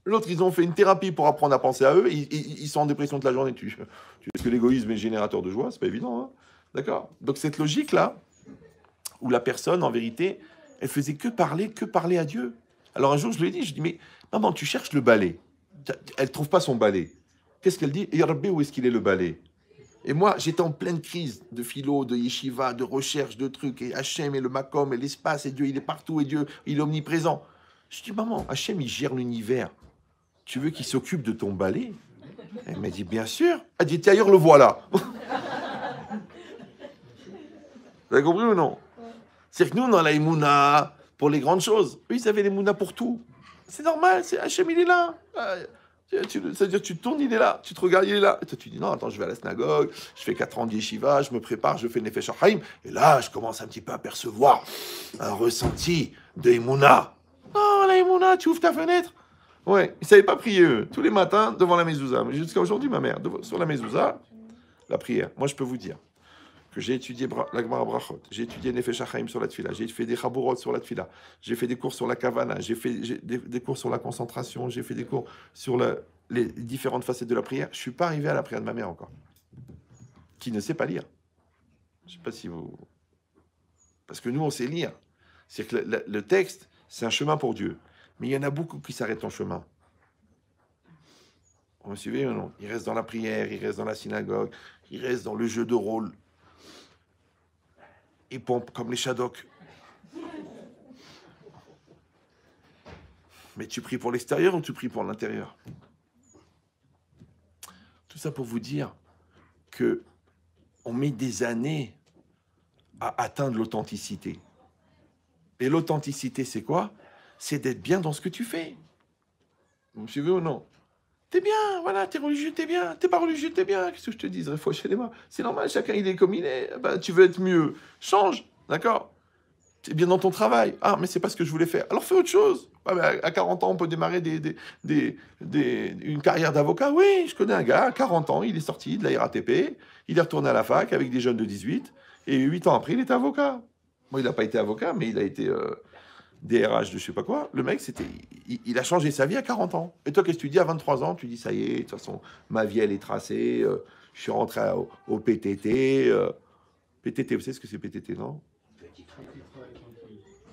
S1: L'autre, ils ont fait une thérapie pour apprendre à penser à eux. Ils sont en dépression toute la journée. Tu sais que l'égoïsme est générateur de joie, c'est pas évident, hein. D'accord? Donc cette logique-là, où la personne, en vérité, elle faisait que parler à Dieu. Alors un jour, je lui ai dit, mais maman, tu cherches le balai. Elle ne trouve pas son balai. Qu'est-ce qu'elle dit? Ya Rabbi, où est-ce qu'il est le balai? Et moi, j'étais en pleine crise de philo, de yeshiva, de recherche, de trucs, et Hachem, et le makom, et l'espace, et Dieu, il est partout, et Dieu, il est omniprésent. Je dis, maman, Hachem, il gère l'univers. Tu veux qu'il s'occupe de ton balai? Elle m'a dit, bien sûr. Elle dit, tiens, ailleurs, le voilà. Vous avez compris ou non? C'est que nous, on a la Emouna pour les grandes choses. Eux, ils avaient l'Emouna pour tout. C'est normal, c'est Hachem, il est là. C'est-à-dire, tu te tournes, il est là. Tu te regardes, il est là. Et toi, tu dis, non, attends, je vais à la synagogue, je fais 4 ans de yeshiva, je me prépare, je fais le Nefesh HaChaim. Et là, je commence un petit peu à percevoir un ressenti de Emouna. Non, la Emouna, tu ouvres ta fenêtre. Ouais, ils ne savaient pas prier, eux, tous les matins, devant la mezouza. Mais jusqu'à aujourd'hui, ma mère, sur la mezouza, la prière. Moi, je peux vous dire que j'ai étudié la Gemara Brachot, j'ai étudié Nefesh HaChaim sur la Tfila, j'ai fait des Chaburot sur la Tfila, j'ai fait des cours sur la Kavana, j'ai fait des cours sur la concentration, j'ai fait des cours sur les différentes facettes de la prière. Je ne suis pas arrivé à la prière de ma mère encore, qui ne sait pas lire. Je ne sais pas si vous... Parce que nous, on sait lire. C'est que le texte, c'est un chemin pour Dieu. Mais il y en a beaucoup qui s'arrêtent en chemin. Vous me suivez ou non? Ils restent dans la prière, ils restent dans la synagogue, ils restent dans le jeu de rôle. Ils pompent comme les Shadok. Mais tu pries pour l'extérieur ou tu pries pour l'intérieur? Tout ça pour vous dire que on met des années à atteindre l'authenticité. Et l'authenticité, c'est quoi? C'est d'être bien dans ce que tu fais. Vous me suivez ou non? T'es bien, voilà, t'es religieux, t'es bien. T'es pas religieux, t'es bien. Qu'est-ce que je te dis? C'est normal, chacun il est comme il est. Ben, tu veux être mieux, change, d'accord? T'es bien dans ton travail. Ah, mais c'est pas ce que je voulais faire. Alors fais autre chose. Ah, ben, à 40 ans, on peut démarrer une carrière d'avocat. Oui, je connais un gars, à 40 ans, il est sorti de la RATP, il est retourné à la fac avec des jeunes de 18, et 8 ans après, il était avocat. Moi, il n'a pas été avocat, mais il a été DRH de je sais pas quoi. Le mec, il a changé sa vie à 40 ans. Et toi, qu'est-ce que tu dis à 23 ans? Tu dis, ça y est, de toute façon, ma vie, elle est tracée. Je suis rentré au PTT. PTT, vous savez ce que c'est PTT, non?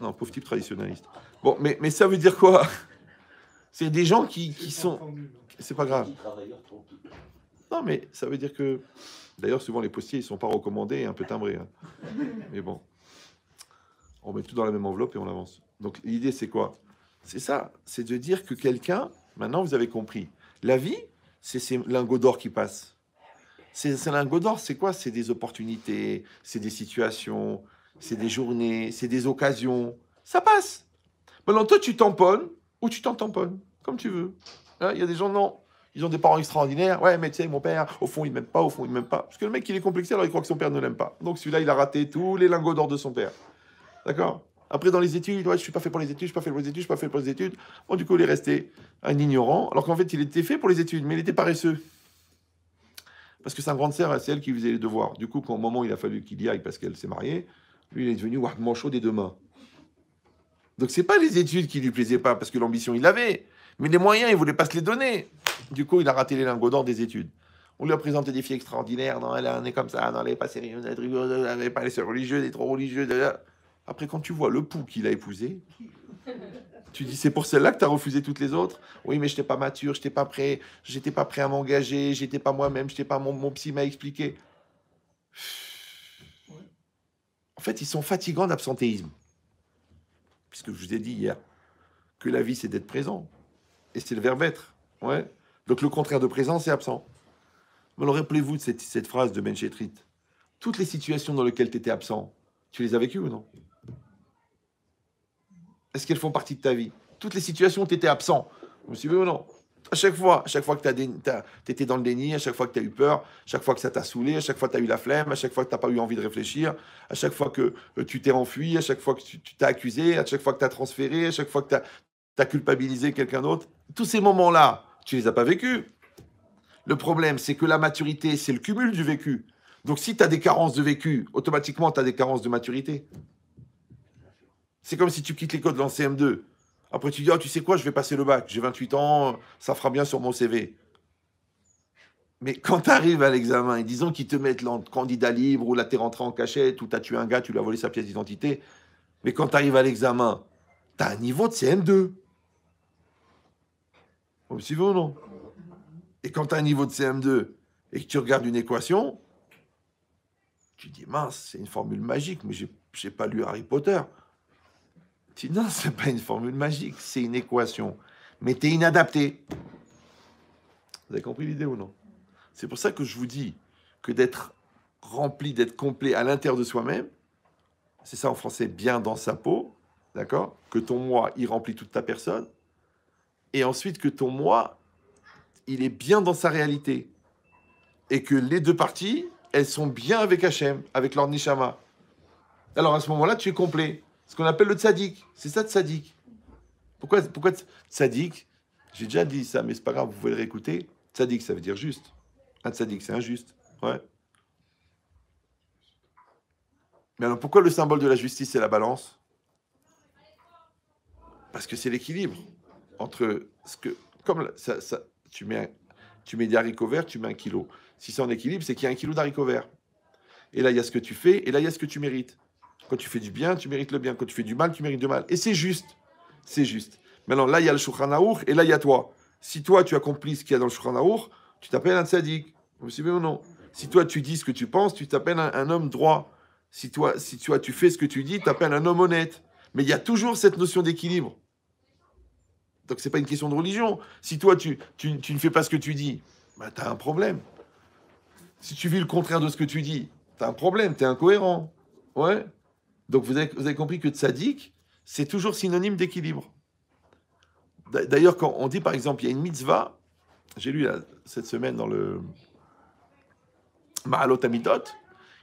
S1: Non, pauvre type traditionnaliste. Bon, mais ça veut dire quoi? C'est des gens qui sont... C'est pas grave. Non, mais ça veut dire que... D'ailleurs, souvent, les postiers, ils ne sont pas recommandés et un peu timbrés. Hein. Mais bon. On met tout dans la même enveloppe et on avance. Donc, l'idée, c'est quoi? C'est ça. C'est de dire que quelqu'un... Maintenant, vous avez compris. La vie, c'est ces lingots d'or qui passent. Ces lingots d'or, c'est quoi? C'est des opportunités, c'est des situations, c'est des journées, c'est des occasions. Ça passe. Maintenant, toi, tu tamponnes ou tu t'en tamponnes, comme tu veux. Hein, il y a des gens, non. Ils ont des parents extraordinaires. Ouais, mais tu sais, mon père, au fond, il m'aime pas, au fond, il m'aime pas. Parce que le mec, il est complexé, alors il croit que son père ne l'aime pas. Donc celui-là, il a raté tous les lingots d'or de son père. D'accord? Après, dans les études, ouais, je suis pas fait pour les études, je suis pas fait pour les études, je suis pas fait pour les études. Bon, du coup, il est resté un ignorant, alors qu'en fait, il était fait pour les études, mais il était paresseux. Parce que sa grande sœur, c'est elle qui faisait les devoirs. Du coup, quand au moment où il a fallu qu'il y aille parce qu'elle s'est mariée, lui, il est devenu manchot des deux mains. Donc, c'est pas les études qui lui plaisaient pas, parce que l'ambition, il l'avait. Mais les moyens, il voulait pas se les donner. Du coup, il a raté les lingots d'or des études. On lui a présenté des filles extraordinaires. Non, elle est comme ça. Non, elle n'est pas sérieuse. Elle n'est pas religieuse. Elle est trop religieuse. Après, quand tu vois le pou qu'il a épousé, tu dis, c'est pour celle-là que tu as refusé toutes les autres? Oui, mais je n'étais pas mature, je n'étais pas prêt, j'étais pas prêt à m'engager, j'étais pas moi-même, j'étais pas mon psy m'a expliqué. En fait, ils sont fatigants d'absentéisme. Puisque je vous ai dit hier que la vie, c'est d'être présent. Et c'est le verbe être. Ouais. Donc le contraire de présent, c'est absent. Alors rappelez-vous de cette phrase de Ben Chetrit. Toutes les situations dans lesquelles tu étais absent, tu les as vécues ou non? Est-ce qu'elles font partie de ta vie? Toutes les situations où tu étais absent, vous me suivez ou non? À chaque fois que tu étais dans le déni, à chaque fois que tu as eu peur, à chaque fois que ça t'a saoulé, à chaque fois que tu as eu la flemme, à chaque fois que tu n'as pas eu envie de réfléchir, à chaque fois que tu t'es enfui, à chaque fois que tu t'as accusé, à chaque fois que tu as transféré, à chaque fois que tu as culpabilisé quelqu'un d'autre, tous ces moments-là, tu les as pas vécus. Le problème, c'est que la maturité, c'est le cumul du vécu. Donc si tu as des carences de vécu, automatiquement, tu as des carences de maturité. C'est comme si tu quittes l'école en CM2. Après, tu dis, oh, tu sais quoi, je vais passer le bac. J'ai 28 ans, ça fera bien sur mon CV. Mais quand tu arrives à l'examen, et disons qu'ils te mettent en candidat libre, ou là, tu es rentré en cachette, ou tu as tué un gars, tu lui as volé sa pièce d'identité. Mais quand tu arrives à l'examen, tu as un niveau de CM2. Vous me suivez ou non? Et quand tu as un niveau de CM2 et que tu regardes une équation, tu dis, mince, c'est une formule magique, mais je n'ai pas lu Harry Potter. Tu dis, non, ce n'est pas une formule magique, c'est une équation. Mais tu es inadapté. Vous avez compris l'idée ou non? C'est pour ça que je vous dis que d'être rempli, d'être complet à l'intérieur de soi-même, c'est ça en français, bien dans sa peau, d'accord? Que ton moi, il remplit toute ta personne. Et ensuite que ton moi, il est bien dans sa réalité. Et que les deux parties, elles sont bien avec Hachem, avec leur Nishama. Alors à ce moment-là, tu es complet. Ce qu'on appelle le tzaddik. C'est ça, tzaddik. Pourquoi tzaddik? J'ai déjà dit ça, mais c'est pas grave, vous pouvez le réécouter. Tzaddik, ça veut dire juste. Un tzaddik, c'est injuste. Ouais. Mais alors pourquoi le symbole de la justice, c'est la balance? Parce que c'est l'équilibre entre ce que... Comme ça, tu mets des haricots verts, tu mets 1 kilo. Si c'est en équilibre, c'est qu'il y a 1 kilo d'haricots verts. Et là, il y a ce que tu fais, et là, il y a ce que tu mérites. Quand tu fais du bien, tu mérites le bien. Quand tu fais du mal, tu mérites le mal. Et c'est juste. C'est juste. Maintenant, là, il y a le Shulchan Aruch, et là, il y a toi. Si toi, tu accomplis ce qu'il y a dans le Shulchan Aruch, tu t'appelles un tzaddik. Vous me suivez ou non? Si toi, tu dis ce que tu penses, tu t'appelles un homme droit. Si toi, tu fais ce que tu dis, tu t'appelles un homme honnête. Mais il y a toujours cette notion d'équilibre. Donc, ce n'est pas une question de religion. Si toi, tu ne fais pas ce que tu dis, bah, tu as un problème. Si tu vis le contraire de ce que tu dis, tu as un problème, tu es incohérent. Ouais. Donc, vous avez compris que tzaddik, c'est toujours synonyme d'équilibre. D'ailleurs, quand on dit, par exemple, il y a une mitzvah, j'ai lu là, cette semaine dans le Mahalot Amidot,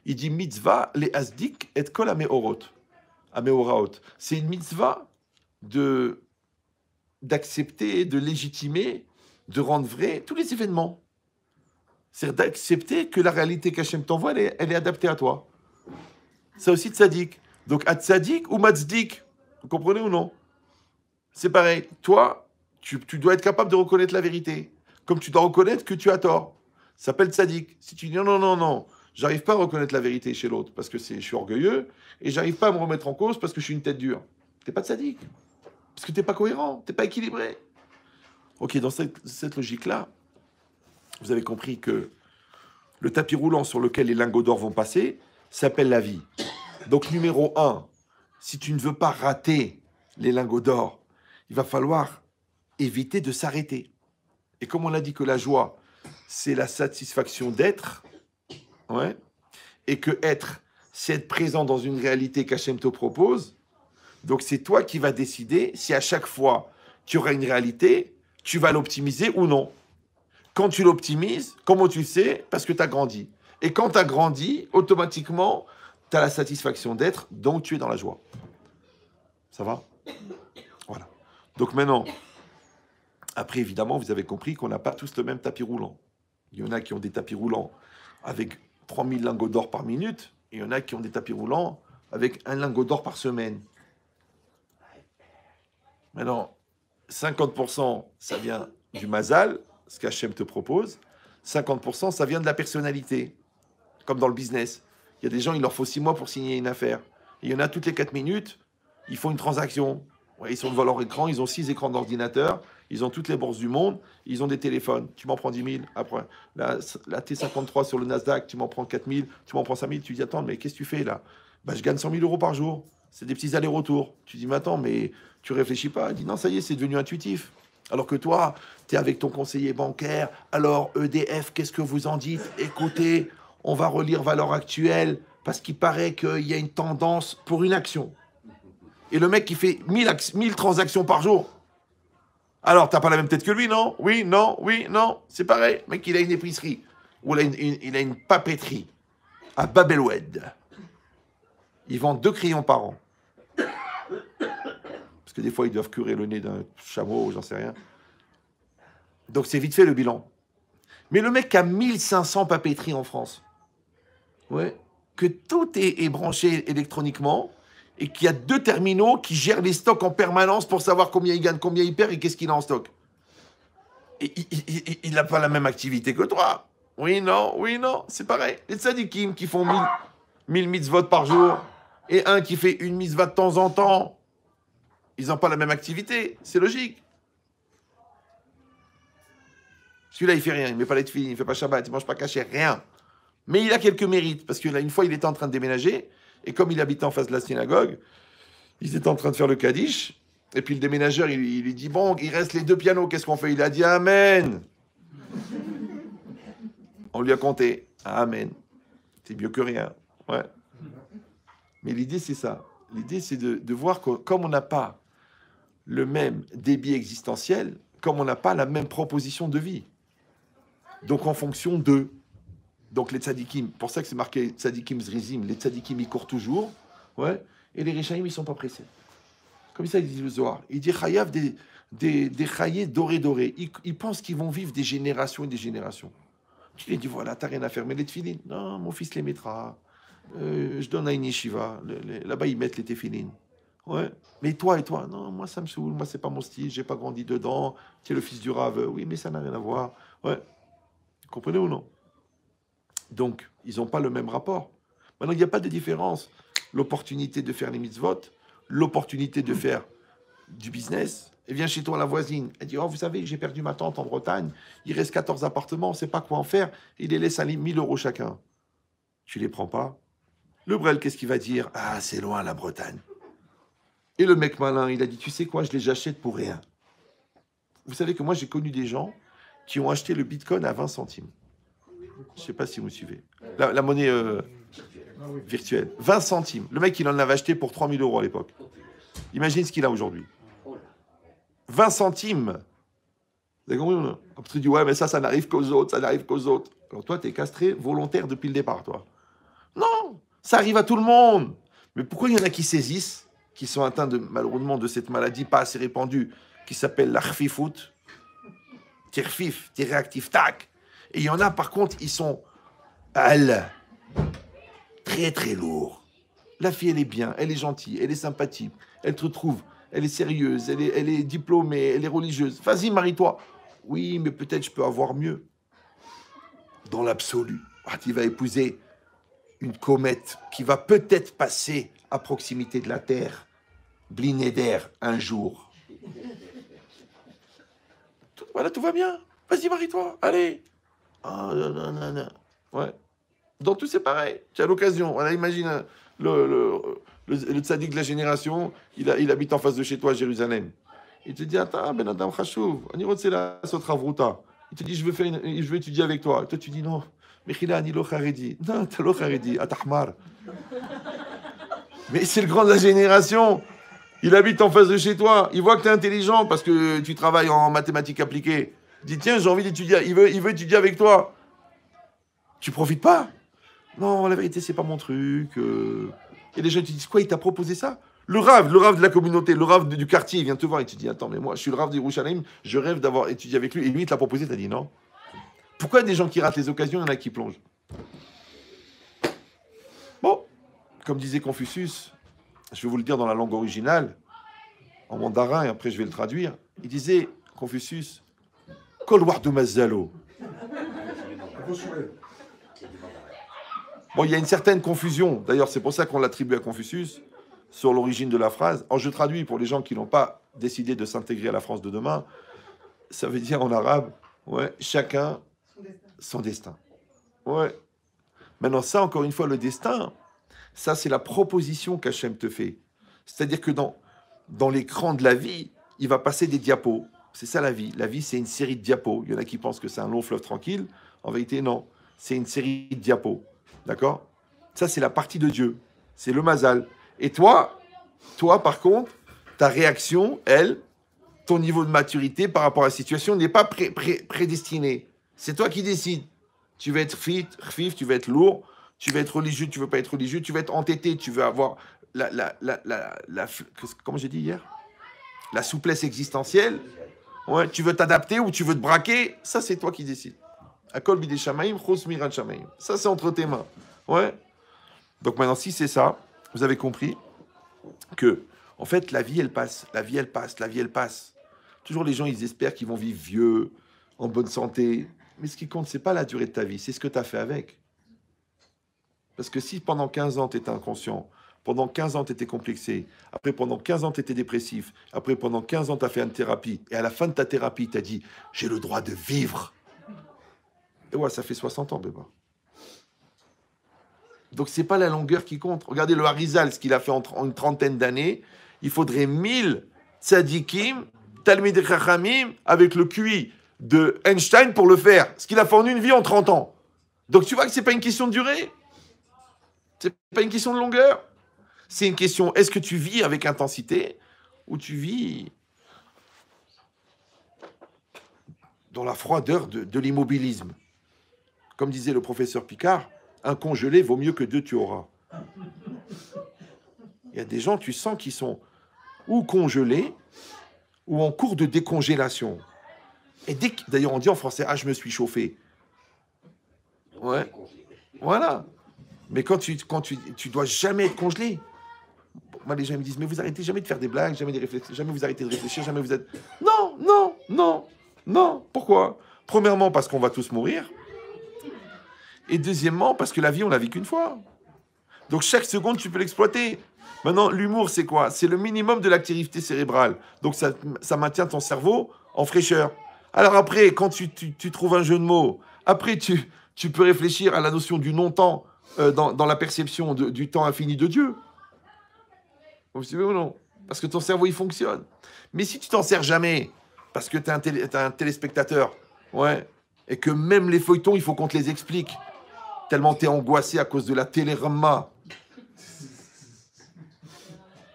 S1: il dit mitzvah les asdik et kol ameoraot. C'est une mitzvah d'accepter, de légitimer, de rendre vrai tous les événements. C'est d'accepter que la réalité qu'Hachem t'envoie, elle est adaptée à toi. C'est aussi tzaddik. Donc, à tzaddik ou matzdik, vous comprenez ou non? C'est pareil. Toi, tu dois être capable de reconnaître la vérité. Comme tu dois reconnaître que tu as tort. Ça s'appelle tzaddik. Si tu dis non, j'arrive pas à reconnaître la vérité chez l'autre parce que je suis orgueilleux et j'arrive pas à me remettre en cause parce que je suis une tête dure. T'es pas tzaddik. Parce que t'es pas cohérent, t'es pas équilibré. Ok, dans cette logique-là, vous avez compris que le tapis roulant sur lequel les lingots d'or vont passer s'appelle la vie. Donc, numéro 1, si tu ne veux pas rater les lingots d'or, il va falloir éviter de s'arrêter. Et comme on a dit que la joie, c'est la satisfaction d'être, ouais, et que être, c'est être présent dans une réalité qu'Hachem te propose, donc c'est toi qui vas décider si à chaque fois tu auras une réalité, tu vas l'optimiser ou non. Quand tu l'optimises, comment tu le sais? Parce que tu as grandi. Et quand tu as grandi, automatiquement, tu as la satisfaction d'être, donc tu es dans la joie. Ça va? Voilà. Donc maintenant, après évidemment, vous avez compris qu'on n'a pas tous le même tapis roulant. Il y en a qui ont des tapis roulants avec 3000 lingots d'or par minute, et il y en a qui ont des tapis roulants avec un lingot d'or par semaine. Maintenant, 50%, ça vient du mazal, ce qu'Hachem te propose. 50%, ça vient de la personnalité, comme dans le business. Il y a des gens, il leur faut 6 mois pour signer une affaire. Et il y en a toutes les 4 minutes, ils font une transaction. Ouais, ils sont devant leur écran, ils ont 6 écrans d'ordinateur, ils ont toutes les bourses du monde, ils ont des téléphones. Tu m'en prends 10 000, après la T53 sur le Nasdaq, tu m'en prends 4 000, tu m'en prends 5 000. Tu dis, attends, mais qu'est-ce que tu fais là? Bah, je gagne 100 000 euros par jour. C'est des petits allers-retours. Tu dis, mais attends, mais tu réfléchis pas. Il dit, non, ça y est, c'est devenu intuitif. Alors que toi, tu es avec ton conseiller bancaire. Alors, EDF, qu'est-ce que vous en dites? Écoutez, on va relire valeur actuelle parce qu'il paraît qu'il y a une tendance pour une action. Et le mec qui fait 1000 transactions par jour. Alors, t'as pas la même tête que lui, non? Oui, non, oui, non. C'est pareil. Le mec, il a une épicerie. Ou il a une papeterie à Bab el-Oued. Ils vendent 2 crayons par an. Parce que des fois, ils doivent curer le nez d'un chameau, j'en sais rien. Donc, c'est vite fait le bilan. Mais le mec a 1500 papeteries en France. Ouais. Que tout est branché électroniquement et qu'il y a 2 terminaux qui gèrent les stocks en permanence pour savoir combien il gagne, combien il perd et qu'est-ce qu'il a en stock. Et il n'a pas la même activité que toi. Oui, non, c'est pareil. Les tzadikim qui font 1000 mitzvot par jour et un qui fait une mitzvah de temps en temps, ils n'ont pas la même activité. C'est logique. Celui-là, il fait rien. Il ne met pas les tefilines, il ne fait pas Shabbat, il ne mange pas caché, rien. Mais il a quelques mérites, parce que là, une fois, il était en train de déménager, et comme il habitait en face de la synagogue, ils étaient en train de faire le Kaddish, et puis le déménageur, il lui dit, bon, il reste les 2 pianos, qu'est-ce qu'on fait? Il a dit, Amen. On lui a compté, Amen. C'est mieux que rien. Ouais. Mais l'idée, c'est ça. L'idée, c'est de voir que comme on n'a pas le même débit existentiel, comme on n'a pas la même proposition de vie. Donc, en fonction de... Donc, les tzadikim, pour ça que c'est marqué tzadikim zrizim, les tzadikim, ils courent toujours, ouais, et les rishaïm, ils ne sont pas pressés. Comme ça, il dit le Zohar. Il dit chayav des chayés dorés. Ils pensent qu'ils vont vivre des générations et des générations. Tu lui dis, voilà, t'as rien à faire, mais les tefilines, non, mon fils les mettra. Je donne à une yeshiva. Là-bas, ils mettent les tefilines. Ouais. Mais toi et toi, non, moi, ça me saoule, moi, c'est pas mon style, j'ai pas grandi dedans. Tu es le fils du Rav. Oui, mais ça n'a rien à voir. Ouais. Vous comprenez ou non? Donc, ils n'ont pas le même rapport. Maintenant, il n'y a pas de différence. L'opportunité de faire les mitzvot, l'opportunité de faire du business. Elle vient chez toi, la voisine. Elle dit, oh, vous savez, j'ai perdu ma tante en Bretagne. Il reste 14 appartements, on ne sait pas quoi en faire. Il les laisse à 1000 euros chacun. Tu les prends pas. Le Brel, qu'est-ce qu'il va dire? Ah, c'est loin, la Bretagne. Et le mec malin, il a dit, tu sais quoi, je les achète pour rien. Vous savez que moi, j'ai connu des gens qui ont acheté le Bitcoin à 20 centimes. Je ne sais pas si vous suivez. La monnaie virtuelle. 20 centimes. Le mec, il en avait acheté pour 3000 euros à l'époque. Imagine ce qu'il a aujourd'hui. 20 centimes. Vous avez compris ou non? Après, tu dis, ouais, mais ça n'arrive qu'aux autres, ça n'arrive qu'aux autres. Alors toi, tu es castré volontaire depuis le départ, toi. Non, ça arrive à tout le monde. Mais pourquoi il y en a qui saisissent, qui sont atteints malheureusement de cette maladie pas assez répandue, qui s'appelle la khfifout? T'es khfif, t'es réactif, tac. Et il y en a, par contre, ils sont, très, très lourds. La fille, elle est bien, elle est gentille, elle est sympathique, elle te trouve, elle est sérieuse, elle est diplômée, elle est religieuse. Vas-y, marie-toi. Oui, mais peut-être je peux avoir mieux. Dans l'absolu, tu vas épouser une comète qui va peut-être passer à proximité de la Terre. Blinéder, un jour. Voilà, tout va bien. Vas-y, marie-toi, allez. Ah, non, non, non, non. Ouais. Dans tout, c'est pareil. Tu as l'occasion. Voilà, imagine le tzaddik de la génération, il habite en face de chez toi à Jérusalem. Il te dit, attends, ben Adam Khashouv, on y retourne la sotra vruta. Il te dit, je veux étudier avec toi. Et toi, tu dis, non. Mechila, ni lo charedi. Non, t'as lo charedi, atahmar. Mais c'est le grand de la génération. Il habite en face de chez toi. Il voit que tu es intelligent parce que tu travailles en mathématiques appliquées. Il dit, tiens, j'ai envie d'étudier. Il veut étudier avec toi. Tu profites pas? Non, la vérité, c'est pas mon truc. Et les gens te disent, quoi, il t'a proposé ça? Le rave de la communauté, le rave du quartier, il vient te voir et te dit, attends, mais moi, je suis le rave d'Yerushalayim, je rêve d'avoir étudié avec lui. Et lui, il te l'a proposé, t'as dit non. Pourquoi des gens qui ratent les occasions, il y en a qui plongent? Bon, comme disait Confucius, je vais vous le dire dans la langue originale, en mandarin, et après je vais le traduire. Il disait, Confucius, Kol wardu mazzalo. Bon, il y a une certaine confusion. D'ailleurs, c'est pour ça qu'on l'attribue à Confucius, sur l'origine de la phrase. Alors, je traduis pour les gens qui n'ont pas décidé de s'intégrer à la France de demain. Ça veut dire en arabe, ouais, chacun son destin. Ouais. Maintenant, ça, encore une fois, le destin, ça, c'est la proposition qu'Hachem te fait. C'est-à-dire que dans l'écran de la vie, il va passer des diapos. C'est ça la vie. La vie, c'est une série de diapos. Il y en a qui pensent que c'est un long fleuve tranquille. En vérité, non. C'est une série de diapos. D'accord? Ça, c'est la partie de Dieu. C'est le mazal. Et toi, par contre, ta réaction, elle, ton niveau de maturité par rapport à la situation n'est pas prédestiné. C'est toi qui décides. Tu veux être khfif, tu veux être lourd, tu veux être religieux, tu veux pas être religieux, tu veux être entêté, tu veux avoir comment j'ai dit hier? La souplesse existentielle. Ouais, tu veux t'adapter ou tu veux te braquer, ça c'est toi qui décides. Akol bidei shamaim, chos mirat shamaim. Ça c'est entre tes mains. Ouais. Donc maintenant, si c'est ça, vous avez compris que, en fait, la vie elle passe, la vie elle passe, la vie elle passe. Toujours les gens ils espèrent qu'ils vont vivre vieux, en bonne santé. Mais ce qui compte, c'est pas la durée de ta vie, c'est ce que tu as fait avec. Parce que si pendant 15 ans tu étais inconscient, pendant 15 ans tu étais complexé, après pendant 15 ans tu étais dépressif, après pendant 15 ans tu as fait une thérapie, et à la fin de ta thérapie, tu as dit « j'ai le droit de vivre ». Et ouais, ça fait 60 ans, bébé. Donc c'est pas la longueur qui compte. Regardez le Harizal, ce qu'il a fait en une trentaine d'années, il faudrait 1000 tzadikim, Talmidei Chachamim, avec le QI de Einstein pour le faire. Ce qu'il a fait en une vie en 30 ans. Donc tu vois que c'est pas une question de durée. C'est pas une question de longueur. C'est une question, est-ce que tu vis avec intensité ou tu vis dans la froideur de l'immobilisme? Comme disait le professeur Picard, un congelé vaut mieux que 2 tu auras. Il y a des gens, tu sens, qui sont ou congelés ou en cours de décongélation. Et d'ailleurs, on dit en français, ah, je me suis chauffé. Ouais. Voilà. Mais quand tu dois jamais être congelé. Moi, les gens me disent, mais vous arrêtez jamais de faire des blagues, jamais vous arrêtez de réfléchir, jamais vous êtes... Non, non, non, non. Pourquoi? Premièrement, parce qu'on va tous mourir. Et deuxièmement, parce que la vie, on la vit qu'une fois. Donc chaque seconde, tu peux l'exploiter. Maintenant, l'humour, c'est quoi? C'est le minimum de l'activité cérébrale. Donc ça maintient ton cerveau en fraîcheur. Alors après, quand tu trouves un jeu de mots, après tu peux réfléchir à la notion du non-temps dans la perception du temps infini de Dieu. Vous suivez ou non? Parce que ton cerveau, il fonctionne. Mais si tu t'en sers jamais, parce que tu es un téléspectateur, ouais, et que même les feuilletons, il faut qu'on te les explique, tellement tu es angoissé à cause de la télérama.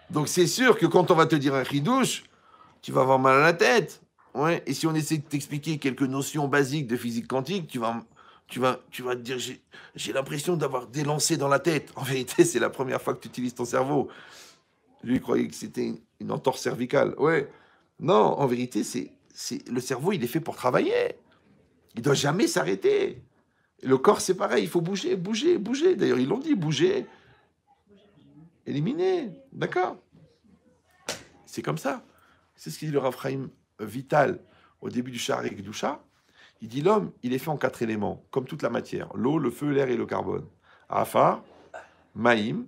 S1: Donc c'est sûr que quand on va te dire un chidouche, tu vas avoir mal à la tête. Ouais. Et si on essaie de t'expliquer quelques notions basiques de physique quantique, tu vas te dire j'ai l'impression d'avoir des lancers dans la tête. En vérité, c'est la première fois que tu utilises ton cerveau. Lui, il croyait que c'était une entorse cervicale. Ouais. Non, en vérité, le cerveau, il est fait pour travailler. Il ne doit jamais s'arrêter. Et le corps, c'est pareil, il faut bouger, bouger, bouger. D'ailleurs, ils l'ont dit, bouger, éliminer. D'accord? C'est comme ça. C'est ce qu'il dit le Rav Chaim Vital au début du Sha'arei Kedusha. Il dit l'homme, il est fait en 4 éléments, comme toute la matière. L'eau, le feu, l'air et le carbone. Afar, Maïm,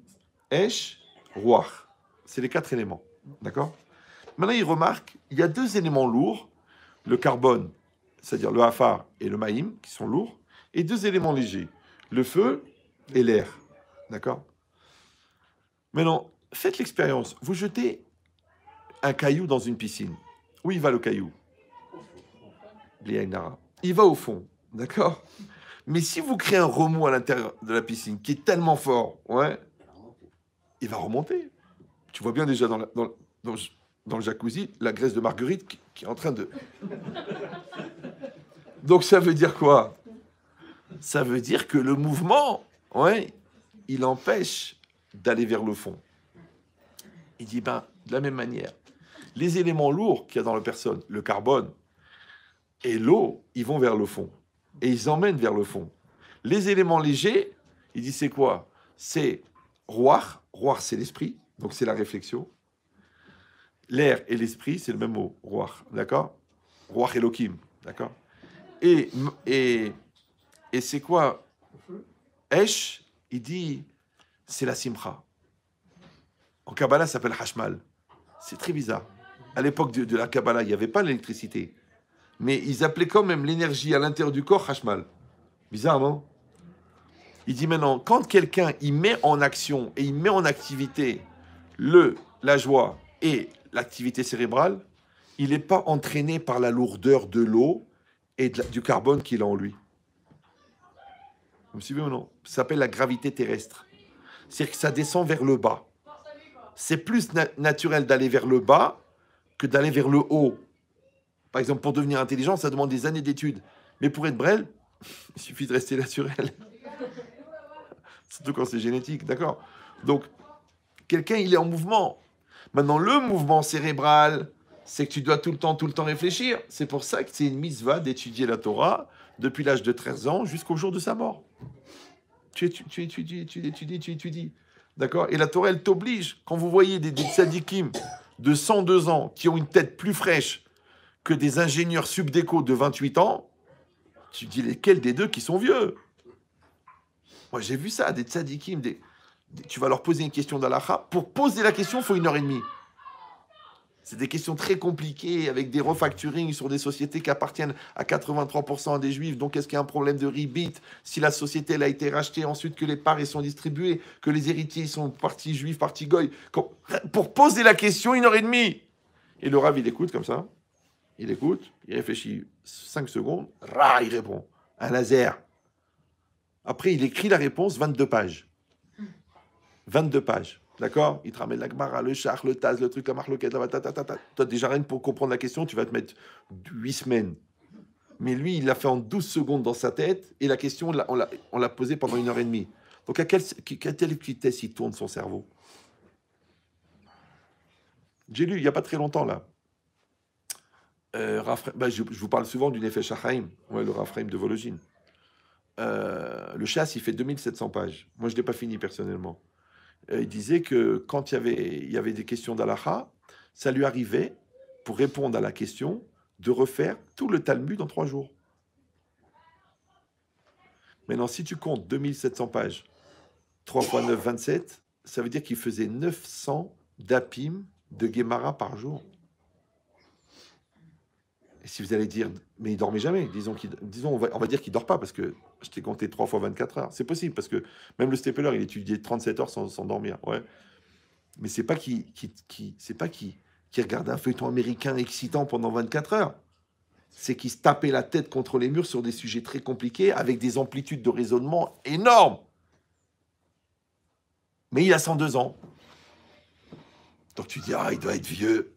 S1: Esh, Ruach. C'est les 4 éléments. D'accord? Maintenant, il remarque, il y a deux éléments lourds, le carbone, c'est-à-dire le hafar et le maïm, qui sont lourds, et deux éléments légers, le feu et l'air. D'accord? Maintenant, faites l'expérience. Vous jetez un caillou dans une piscine. Où il va le caillou? Il va au fond. D'accord? Mais si vous créez un remous à l'intérieur de la piscine qui est tellement fort, ouais, il va remonter. Tu vois bien déjà dans le jacuzzi la graisse de marguerite qui est en train de... Donc ça veut dire quoi? Ça veut dire que le mouvement, ouais, il empêche d'aller vers le fond. Il dit, ben, de la même manière, les éléments lourds qu'il y a dans la personne, le carbone et l'eau, ils vont vers le fond. Et ils emmènent vers le fond. Les éléments légers, il dit, c'est quoi? C'est roar. Roar, c'est l'esprit, donc c'est la réflexion. L'air et l'esprit, c'est le même mot, roar, d'accord? Roar Elohim, d'accord? Et c'est quoi? Esh, il dit, c'est la simcha. En Kabbalah, ça s'appelle Hashmal. C'est très bizarre. À l'époque de la Kabbalah, il n'y avait pas l'électricité. Mais ils appelaient quand même l'énergie à l'intérieur du corps Hashmal. Bizarre, non? Il dit maintenant, quand quelqu'un il met en action et il met en activité la joie et l'activité cérébrale, il n'est pas entraîné par la lourdeur de l'eau et du carbone qu'il a en lui. Vous me suivez ou non? Ça s'appelle la gravité terrestre. C'est-à-dire que ça descend vers le bas. C'est plus naturel d'aller vers le bas que d'aller vers le haut. Par exemple, pour devenir intelligent, ça demande des années d'études. Mais pour être brel, il suffit de rester naturel. Surtout quand c'est génétique, d'accord? Donc, quelqu'un, il est en mouvement. Maintenant, le mouvement cérébral, c'est que tu dois tout le temps réfléchir. C'est pour ça que c'est une mitzvah d'étudier la Torah depuis l'âge de 13 ans jusqu'au jour de sa mort. Tu étudies. D'accord? Et la Torah, elle t'oblige. Quand vous voyez des tzadikim de 102 ans qui ont une tête plus fraîche que des ingénieurs subdéco de 28 ans, tu dis lesquels des deux qui sont vieux? Moi, j'ai vu ça, des tzadikim, tu vas leur poser une question d'Alaha. Pour poser la question, il faut 1h30. C'est des questions très compliquées, avec des refacturings sur des sociétés qui appartiennent à 83% à des juifs. Donc, est-ce qu'il y a un problème de ribit? Si la société elle a été rachetée, ensuite que les parts sont distribuées, que les héritiers sont partis juifs, partis goy. Pour poser la question, 1h30. Et le Rav, il écoute comme ça. Il écoute, il réfléchit 5 secondes. Il répond. Un laser. Après, il écrit la réponse, 22 pages. 22 pages. D'accord? Il te ramène la Gemara, le char, le taz, le truc, la marloquette, la tatata. Toi, déjà, rien que pour comprendre la question, tu vas te mettre 8 semaines. Mais lui, il l'a fait en 12 secondes dans sa tête, et la question, on l'a posée pendant 1h30. Donc, à quelle vitesse il tourne son cerveau? J'ai lu, il n'y a pas très longtemps, là. Je vous parle souvent du Nefesh HaChaim, le Raphaim de Vologine. Le chasse, il fait 2700 pages. Moi, je ne l'ai pas fini personnellement. Il disait que quand il y avait des questions d'Alaha, ça lui arrivait, pour répondre à la question, de refaire tout le Talmud en 3 jours. Maintenant, si tu comptes 2700 pages, 3 x 9, 27, ça veut dire qu'il faisait 900 dapim de Gemara par jour. Et si vous allez dire, mais il dormait jamais, disons, on va dire qu'il dort pas, parce que je t'ai compté 3 fois 24 heures. C'est possible, parce que même le Stapler, il étudiait 37 heures sans dormir. Ouais. Mais c'est pas qu'il regardait un feuilleton américain excitant pendant 24 heures. C'est qu'il se tapait la tête contre les murs sur des sujets très compliqués, avec des amplitudes de raisonnement énormes. Mais il a 102 ans. Donc tu dis, il doit être vieux.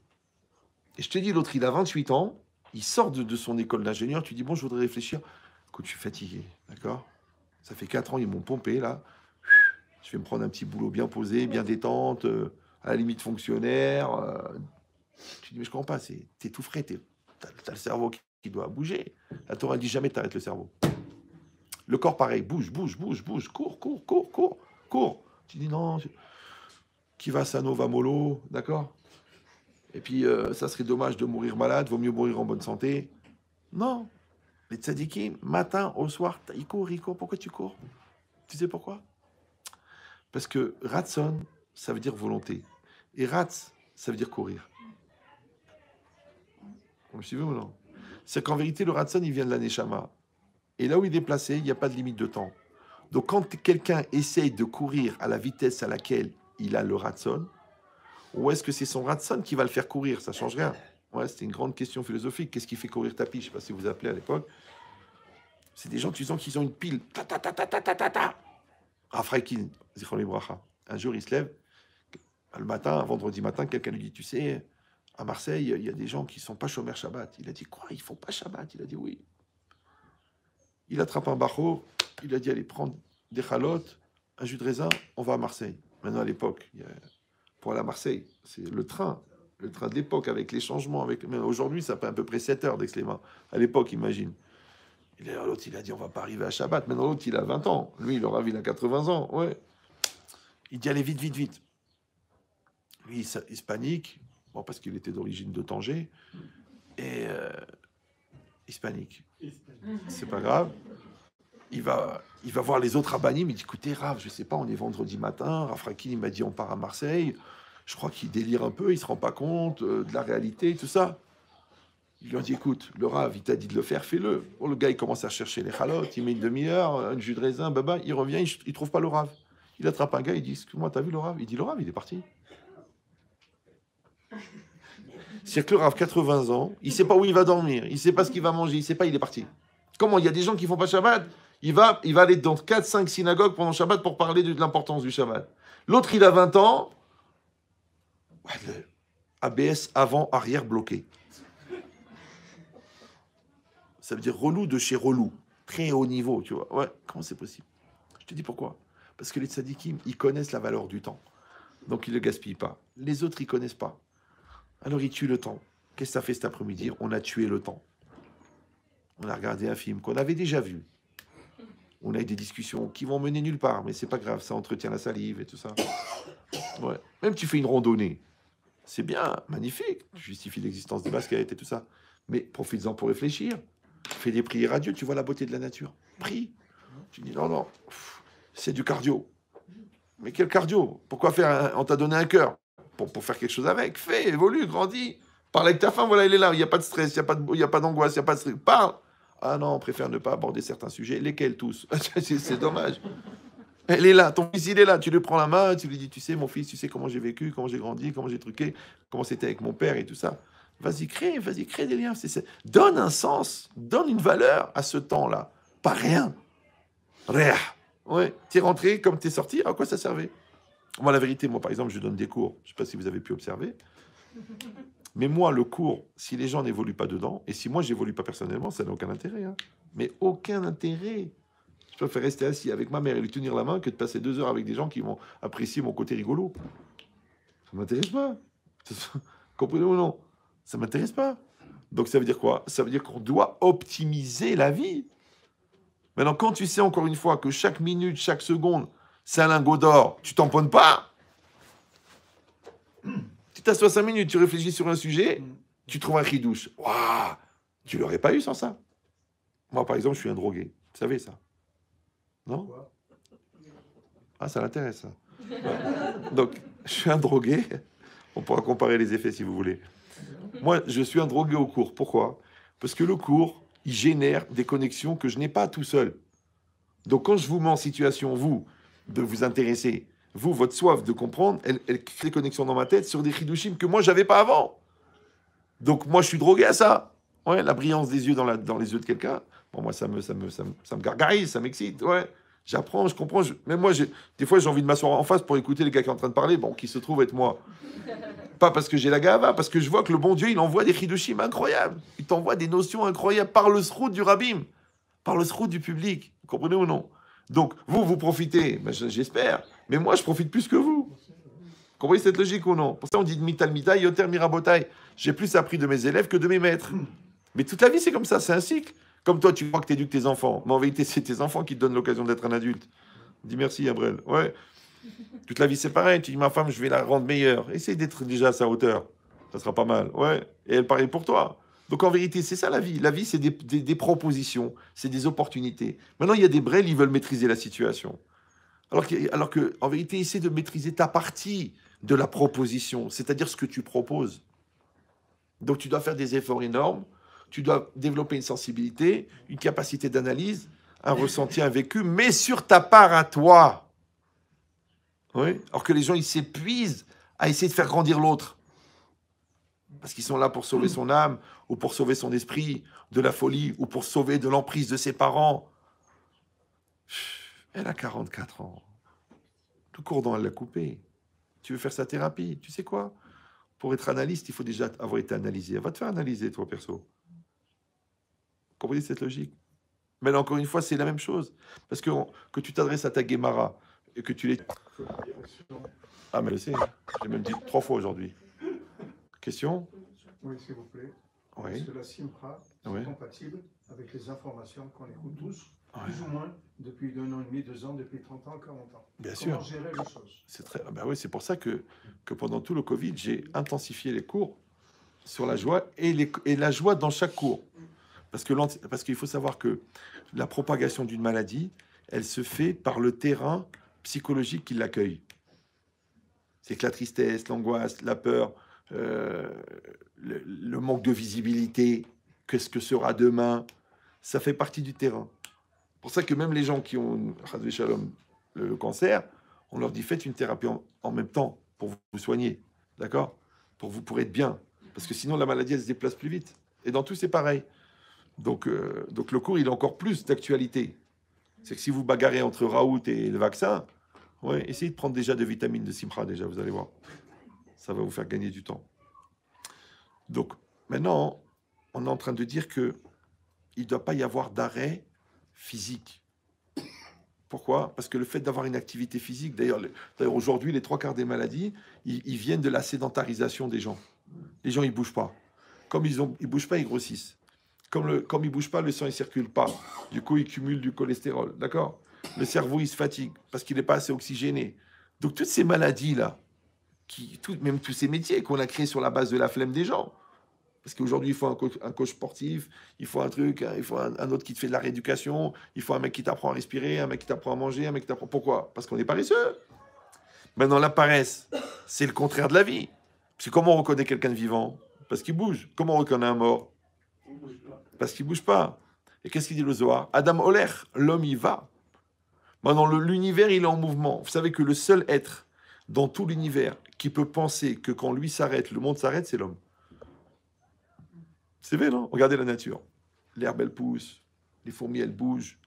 S1: Et je te dis, l'autre, il a 28 ans. Il sort de son école d'ingénieur, tu dis, bon, je voudrais réfléchir. Écoute, je suis fatigué, d'accord? Ça fait 4 ans, ils m'ont pompé, là. Je vais me prendre un petit boulot bien posé, bien détente, à la limite fonctionnaire. Tu dis, mais je comprends pas, t'es tout frais, t'as le cerveau qui doit bouger. La Torah dit jamais t'arrêtes le cerveau. Le corps, pareil, bouge, cours. Tu dis, non, qui va sano, va mollo, d'accord? Et puis, ça serait dommage de mourir malade, vaut mieux mourir en bonne santé. Non. Les tzadikim, matin au soir, ils courent. Pourquoi tu cours? Tu sais pourquoi? Parce que ratson, ça veut dire volonté. Et ratz, ça veut dire courir. Vous me suivez ou non? C'est qu'en vérité, le Ratson, il vient de la Neshama. Et là où il est placé, il n'y a pas de limite de temps. Donc quand quelqu'un essaye de courir à la vitesse à laquelle il a le Ratson, ou est-ce que c'est son Ratson qui va le faire courir? Ça ne change rien. Ouais, c'était une grande question philosophique. Qu'est-ce qui fait courir tapis? Je ne sais pas si vous appelez à l'époque. C'est des gens, tu sens qu'ils ont une pile. Ta ta ta ta ta ta ta ta. Rafraïkin, Zichron Libracha. Un jour, il se lève. Le matin, un vendredi matin, quelqu'un lui dit, tu sais, à Marseille, il y a des gens qui ne sont pas chômeurs Shabbat. Il a dit, quoi? Ils ne font pas Shabbat? Il a dit, oui. Il attrape un bacho. Il a dit, allez, prendre des chalotes, un jus de raisin, on va à Marseille. Maintenant, à l'époque, pour aller à Marseille, c'est le train de l'époque, avec les changements. Mais aujourd'hui, ça fait à peu près 7 heures d'Aix-les-Bains. À l'époque, imagine. L'autre, il a dit, on va pas arriver à Shabbat. Maintenant, l'autre, il a 20 ans. Lui, il aura vu, il a 80 ans. Ouais. Il dit, allez, vite, vite, vite. Lui, il se panique, bon, parce qu'il était d'origine de Tanger, et il se panique. C'est pas grave. Il va voir les autres rabbinim, il dit, écoutez, Rav, je sais pas, on est vendredi matin, Rav Rakin, il m'a dit, on part à Marseille, je crois qu'il délire un peu, il se rend pas compte de la réalité, tout ça. Il lui a dit, écoute, le Rav, il t'a dit de le faire, fais-le. Bon, le gars, il commence à chercher les chalotes, il met une demi-heure, un jus de raisin, baba, il revient, il trouve pas le Rav. Il attrape un gars, il dit, excuse-moi, t'as vu le Rav? Il dit, le Rav, il est parti. C'est que le Rav, 80 ans, il sait pas où il va dormir, il sait pas ce qu'il va manger, il sait pas, il est parti. Comment? Il y a des gens qui font pas Shabbat. Il va aller dans 4-5 synagogues pendant Shabbat pour parler de l'importance du Shabbat. L'autre, il a 20 ans. ABS avant, arrière bloqué. Ça veut dire relou de chez relou. Très haut niveau, tu vois. Ouais, comment c'est possible? Je te dis pourquoi. Parce que les tzadikim, ils connaissent la valeur du temps. Donc, ils ne le gaspillent pas. Les autres, ils ne connaissent pas. Alors, ils tuent le temps. Qu'est-ce que ça fait cet après-midi? On a tué le temps. On a regardé un film qu'on avait déjà vu. On a eu des discussions qui vont mener nulle part, mais c'est pas grave, ça entretient la salive et tout ça. Ouais. Même tu fais une randonnée, c'est bien, magnifique, tu justifies l'existence des baskets et tout ça. Mais profites-en pour réfléchir. Fais des prières à Dieu, tu vois la beauté de la nature. Prie. Tu dis non, c'est du cardio. Mais quel cardio? Pourquoi faire on t'a donné un cœur pour faire quelque chose avec. Fais, évolue, grandis. Parle avec ta femme, voilà, elle est là. Il n'y a pas de stress, il n'y a pas d'angoisse, il n'y a pas de stress. Parle. Ah non, on préfère ne pas aborder certains sujets. Lesquels tous? C'est dommage. Elle est là, ton fils il est là. Tu lui prends la main, tu lui dis, tu sais mon fils, tu sais comment j'ai vécu, comment j'ai grandi, comment j'ai truqué, comment c'était avec mon père et tout ça. Vas-y, crée des liens. Donne un sens, donne une valeur à ce temps-là. Pas rien. Rien. Ouais. Tu es rentré comme tu es sorti, à quoi ça servait? Moi, la vérité, moi, par exemple, je donne des cours. Je ne sais pas si vous avez pu observer. Mais moi, le cours, si les gens n'évoluent pas dedans, et si moi, j'évolue pas personnellement, ça n'a aucun intérêt. Hein. Mais aucun intérêt. Je préfère rester assis avec ma mère et lui tenir la main que de passer 2 heures avec des gens qui vont apprécier mon côté rigolo. Ça ne m'intéresse pas. Comprenez ou non? Ça ne m'intéresse pas. Donc, ça veut dire quoi? Ça veut dire qu'on doit optimiser la vie. Maintenant, quand tu sais encore une fois que chaque minute, chaque seconde, c'est un lingot d'or, tu tamponnes pas. Tu t'assois 5 minutes, tu réfléchis sur un sujet, tu trouves un chidouche. Waouh, tu l'aurais pas eu sans ça. Moi, par exemple, je suis un drogué. Vous savez ça? Non? Ah, ça l'intéresse, ça. Ouais. Donc, je suis un drogué. On pourra comparer les effets si vous voulez. Moi, je suis un drogué au cours. Pourquoi? Parce que le cours, il génère des connexions que je n'ai pas tout seul. Donc, quand je vous mets en situation, vous, de vous intéresser, vous, votre soif de comprendre, elle crée des connexions dans ma tête sur des chidushim que moi, je n'avais pas avant. Donc, moi, je suis drogué à ça. Ouais, la brillance des yeux dans les yeux de quelqu'un, bon, moi, ça me gargarise, ça m'excite. Ouais, j'apprends, je comprends. Même moi, des fois, j'ai envie de m'asseoir en face pour écouter les gars qui sont en train de parler, bon, qui se trouvent être moi. Pas parce que j'ai la gava, parce que je vois que le bon Dieu, il envoie des chidushim incroyables. Il t'envoie des notions incroyables par le sroud du rabbin, par le sroud du public. Vous comprenez ou non? Donc, vous profitez, ben, j'espère. Mais moi, je profite plus que vous. Vous comprenez cette logique ou non? Pour ça, on dit mital mitai, yoter mirabotai. J'ai plus appris de mes élèves que de mes maîtres. Mais toute la vie, c'est comme ça, c'est un cycle. Comme toi, tu crois que tu éduques tes enfants. Mais en vérité, c'est tes enfants qui te donnent l'occasion d'être un adulte. Dis merci, Abrel. Ouais. Toute la vie, c'est pareil. Tu dis, ma femme, je vais la rendre meilleure. Essaye d'être déjà à sa hauteur. Ça sera pas mal. Ouais. Et elle pareil pour toi. Donc en vérité, c'est ça la vie. La vie, c'est des propositions, c'est des opportunités. Maintenant, il y a des brels, ils veulent maîtriser la situation. Alors que, en vérité, essaie de maîtriser ta partie. de la proposition, c'est-à-dire ce que tu proposes. Donc tu dois faire des efforts énormes, tu dois développer une sensibilité, une capacité d'analyse, un ressenti, un vécu, mais sur ta part à toi. Oui. Alors que les gens, ils s'épuisent à essayer de faire grandir l'autre. Parce qu'ils sont là pour sauver son âme, ou pour sauver son esprit de la folie, ou pour sauver de l'emprise de ses parents. Elle a 44 ans. Le cordon, elle l'a coupé. Tu veux faire sa thérapie, tu sais quoi? Pour être analyste, il faut déjà avoir été analysé. Elle va te faire analyser, toi, perso. Vous comprenez cette logique? Mais là, encore une fois, c'est la même chose. Parce que tu t'adresses à ta Guémara et que tu les... Ah, mais je sais, j'ai même dit 3 fois aujourd'hui. Question?
S4: Oui, s'il vous plaît.
S1: Oui.
S4: Est-ce que la Simra est compatible avec les informations qu'on écoute tous, plus ou moins, depuis 1 an et demi, 2 ans, depuis 30 ans, 40 ans?
S1: Bien
S4: Comment
S1: sûr.
S4: gérer les choses?
S1: C'est très... Ben oui, c'est pour ça que pendant tout le Covid, j'ai intensifié les cours sur la joie et la joie dans chaque cours. Parce qu'il faut savoir que la propagation d'une maladie, elle se fait par le terrain psychologique qui l'accueille. C'est que la tristesse, l'angoisse, la peur, le manque de visibilité, qu'est-ce que sera demain, ça fait partie du terrain. C'est pour ça que même les gens qui ont le cancer, on leur dit faites une thérapie en même temps pour vous soigner, d'accord, pour être bien. Parce que sinon la maladie elle se déplace plus vite. Et dans tout c'est pareil. Donc le cours il a encore plus d'actualité. C'est que si vous bagarrez entre Raoult et le vaccin, ouais, essayez de prendre déjà des vitamines de Simra déjà, vous allez voir. Ça va vous faire gagner du temps. Donc, maintenant, on est en train de dire qu'il ne doit pas y avoir d'arrêt physique. Pourquoi? Parce que le fait d'avoir une activité physique, d'ailleurs aujourd'hui, les 3 quarts des maladies, ils viennent de la sédentarisation des gens. Les gens, ils ne bougent pas. Comme ils ne bougent pas, ils grossissent. Comme ils ne bougent pas, le sang ne circule pas. Du coup, ils cumulent du cholestérol. D'accord? Le cerveau, il se fatigue parce qu'il n'est pas assez oxygéné. Donc, toutes ces maladies-là, même tous ces métiers qu'on a créés sur la base de la flemme des gens. Parce qu'aujourd'hui, il faut un coach sportif, il faut un truc, il faut un autre qui te fait de la rééducation, il faut un mec qui t'apprend à respirer, un mec qui t'apprend à manger, un mec qui t'apprend... Pourquoi? Parce qu'on est paresseux. Maintenant, la paresse, c'est le contraire de la vie. Parce que comment on reconnaît quelqu'un de vivant? Parce qu'il bouge. Comment on reconnaît un mort? Parce qu'il bouge pas. Et qu'est-ce qu'il dit le Zohar? Adam Oler, l'homme y va. Maintenant, l'univers, il est en mouvement. Vous savez que le seul être dans tout l'univers qui peut penser que quand lui s'arrête, le monde s'arrête, c'est l'homme. C'est vrai, non? Regardez la nature. L'herbe, elle pousse, les fourmis, elles bougent,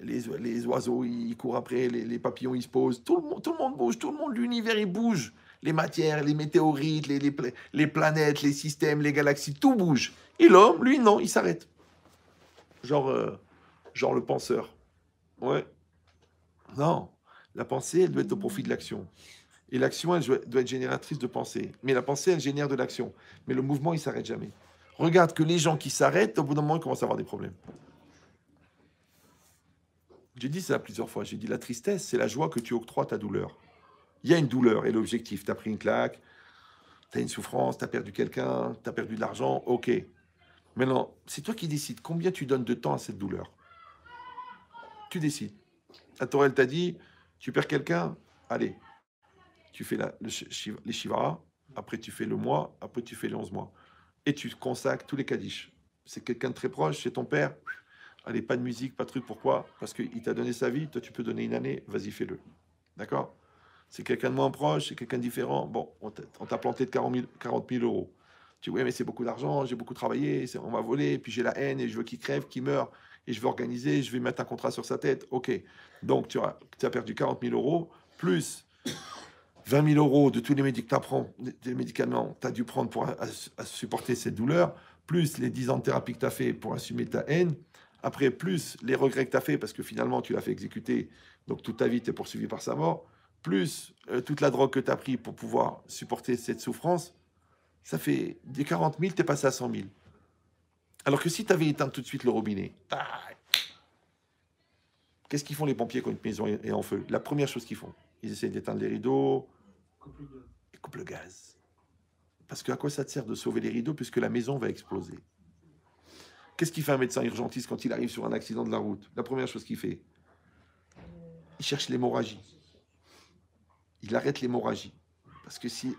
S1: les oiseaux, ils courent après, les papillons, ils se posent. Tout le monde bouge, tout le monde, l'univers, il bouge. Les matières, les météorites, les planètes, les systèmes, les galaxies, tout bouge. Et l'homme, lui, non, il s'arrête. Genre le penseur. Ouais. Non. La pensée, elle doit être au profit de l'action. Et l'action, elle doit être génératrice de pensée. Mais la pensée, elle génère de l'action. Mais le mouvement, il ne s'arrête jamais. Regarde que les gens qui s'arrêtent, au bout d'un moment, ils commencent à avoir des problèmes. J'ai dit ça plusieurs fois. J'ai dit la tristesse, c'est la joie que tu octroies à ta douleur. Il y a une douleur et l'objectif. Tu as pris une claque, tu as une souffrance, tu as perdu quelqu'un, tu as perdu de l'argent, ok. Maintenant, c'est toi qui décides combien tu donnes de temps à cette douleur. Tu décides. La Torah, elle t'a dit, tu perds quelqu'un, allez, tu fais les Shivara, après tu fais le mois, après tu fais les 11 mois. Et tu consacres tous les Kaddish. C'est quelqu'un de très proche, c'est ton père. Allez, pas de musique, pas de truc. Pourquoi? Parce qu'il t'a donné sa vie, toi tu peux donner une année, vas-y, fais-le. D'accord? C'est quelqu'un de moins proche, c'est quelqu'un de différent. Bon, on t'a planté de 40 000 euros. Tu dis, oui, mais c'est beaucoup d'argent, j'ai beaucoup travaillé, on m'a volé, puis j'ai la haine, et je veux qu'il crève, qu'il meure, et je veux organiser, je vais mettre un contrat sur sa tête. Ok. Donc, tu as perdu 40 000 euros, plus 20 000 euros de tous les médicaments que tu as dû prendre pour supporter cette douleur, plus les 10 ans de thérapie que tu as fait pour assumer ta haine, après, plus les regrets que tu as fait, parce que finalement, tu l'as fait exécuter, donc toute ta vie, tu es poursuivi par sa mort, plus toute la drogue que tu as pris pour pouvoir supporter cette souffrance, ça fait des 40 000, tu es passé à 100 000. Alors que si tu avais éteint tout de suite le robinet, qu'est-ce qu'ils font les pompiers quand une maison est en feu? La première chose qu'ils font, ils essaient d'éteindre les rideaux, ils coupent le gaz. Parce qu'à quoi ça te sert de sauver les rideaux puisque la maison va exploser? Qu'est-ce qu'il fait un médecin urgentiste quand il arrive sur un accident de la route? La première chose qu'il fait, il cherche l'hémorragie. Il arrête l'hémorragie. Parce que si...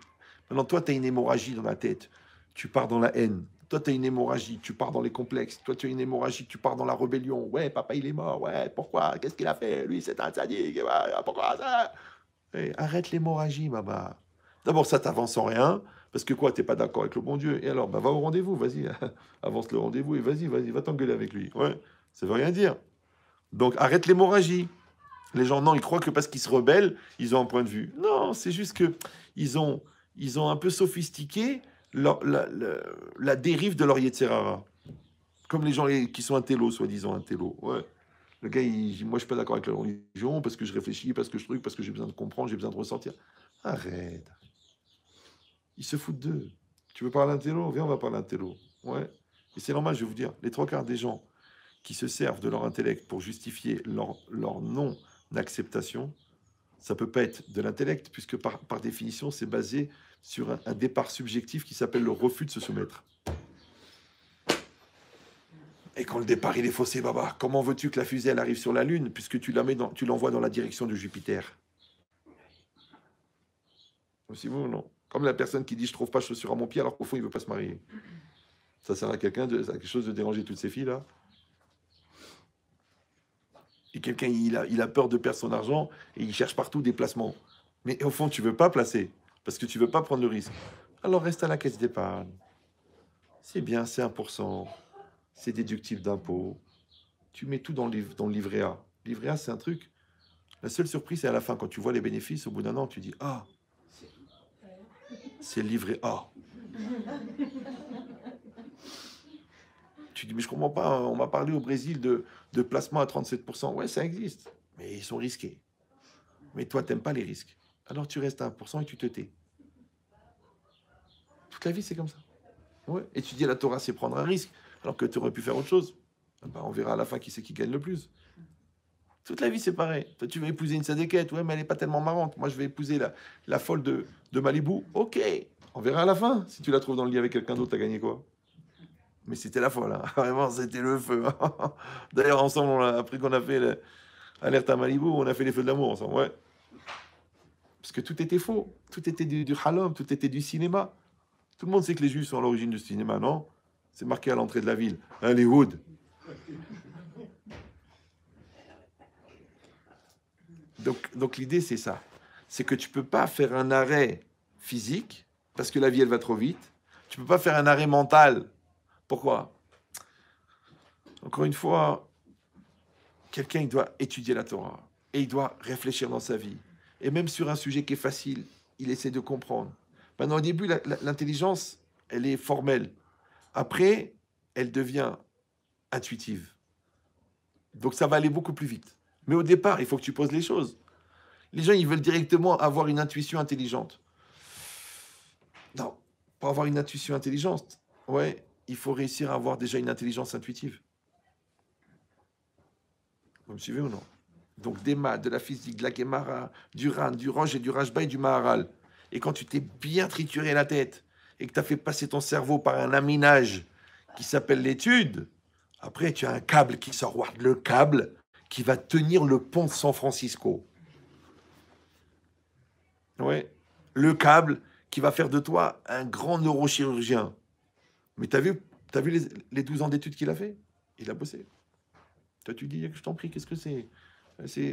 S1: Maintenant, toi, tu as une hémorragie dans la tête, tu pars dans la haine. Toi, tu as une hémorragie, tu pars dans les complexes. Toi, tu as une hémorragie, tu pars dans la rébellion. Ouais, papa, il est mort. Ouais, pourquoi? Qu'est-ce qu'il a fait? Lui, c'est un sadique. Ouais, pourquoi ça? Hey, arrête l'hémorragie, maman. D'abord, ça t'avance en rien. Parce que quoi, t'es pas d'accord avec le bon Dieu. Et alors, bah, va au rendez-vous, vas-y. Avance le rendez-vous et vas-y, va t'engueuler avec lui. Ouais, ça veut rien dire. Donc, arrête l'hémorragie. Les gens, non, ils croient que parce qu'ils se rebellent, ils ont un point de vue. Non, c'est juste que ils ont un peu sophistiqué la dérive de leur Yetzerara. Comme les gens qui sont intello, soi-disant intello. Ouais. Le gars, il dit, moi, je suis pas d'accord avec la religion parce que je réfléchis, parce que je truc, parce que j'ai besoin de comprendre, j'ai besoin de ressentir. Arrête. Ils se foutent d'eux. Tu veux parler intello? Viens, on va parler intello. Ouais. Et c'est normal, je vais vous dire, les 3/4 des gens qui se servent de leur intellect pour justifier leur non-acceptation, ça peut pas être de l'intellect, puisque par définition, c'est basé sur un départ subjectif qui s'appelle le refus de se soumettre. Et quand le départ il est faussé, baba, comment veux-tu que la fusée elle arrive sur la Lune, puisque tu l'envoies dans la direction de Jupiter? C'est vous ou non? Comme la personne qui dit je trouve pas de chaussures à mon pied alors qu'au fond il veut pas se marier. Ça sert à quelque chose de déranger toutes ces filles là? Et quelqu'un, il a peur de perdre son argent et il cherche partout des placements. Mais au fond, tu veux pas placer parce que tu veux pas prendre le risque. Alors reste à la caisse d'épargne. C'est bien, c'est 1%. C'est déductible d'impôt. Tu mets tout dans le livret A. Livret A, c'est un truc. La seule surprise, c'est à la fin. Quand tu vois les bénéfices, au bout d'un an, tu dis « Ah, c'est le livret A. » Tu dis, mais je comprends pas, on m'a parlé au Brésil de placement à 37%. Ouais, ça existe, mais ils sont risqués. Mais toi, t'aimes pas les risques. Alors tu restes à 1% et tu te tais. Toute la vie, c'est comme ça. Ouais. Étudier la Torah, c'est prendre un risque, alors que tu aurais pu faire autre chose. Ben, on verra à la fin qui c'est qui gagne le plus. Toute la vie, c'est pareil. Toi, tu vas épouser une sadéquette. Ouais, mais elle n'est pas tellement marrante. Moi, je vais épouser la folle de Malibu. Ok, on verra à la fin. Si tu la trouves dans le lit avec quelqu'un d'autre, t'as gagné quoi? Mais c'était la folle, hein. Vraiment, c'était le feu. D'ailleurs, ensemble, après qu'on a fait l'alerte à Malibu, on a fait les feux de l'amour ensemble, ouais. Parce que tout était faux. Tout était du halom, tout était du cinéma. Tout le monde sait que les Juifs sont à l'origine du cinéma, non? C'est marqué à l'entrée de la ville. Hollywood. Donc l'idée, c'est ça. C'est que tu peux pas faire un arrêt physique, parce que la vie, elle va trop vite. Tu peux pas faire un arrêt mental. Pourquoi? Encore une fois, quelqu'un, il doit étudier la Torah. Et il doit réfléchir dans sa vie. Et même sur un sujet qui est facile, il essaie de comprendre. Maintenant, au début, l'intelligence, elle est formelle. Après, elle devient intuitive. Donc, ça va aller beaucoup plus vite. Mais au départ, il faut que tu poses les choses. Les gens, ils veulent directement avoir une intuition intelligente. Non, pour avoir une intuition intelligente, ouais, il faut réussir à avoir déjà une intelligence intuitive. Vous me suivez ou non? Donc des maths, de la physique, de la Gemara, du Ran, du Rosh et du Rashba et du Maharal. Et quand tu t'es bien trituré la tête et que tu as fait passer ton cerveau par un laminage qui s'appelle l'étude, après tu as un câble qui sort, le câble qui va tenir le pont de San Francisco. Ouais, le câble qui va faire de toi un grand neurochirurgien. Mais t'as vu les 12 ans d'études qu'il a fait? Il a bossé. Toi, tu dis, je t'en prie, qu'est-ce que c'est?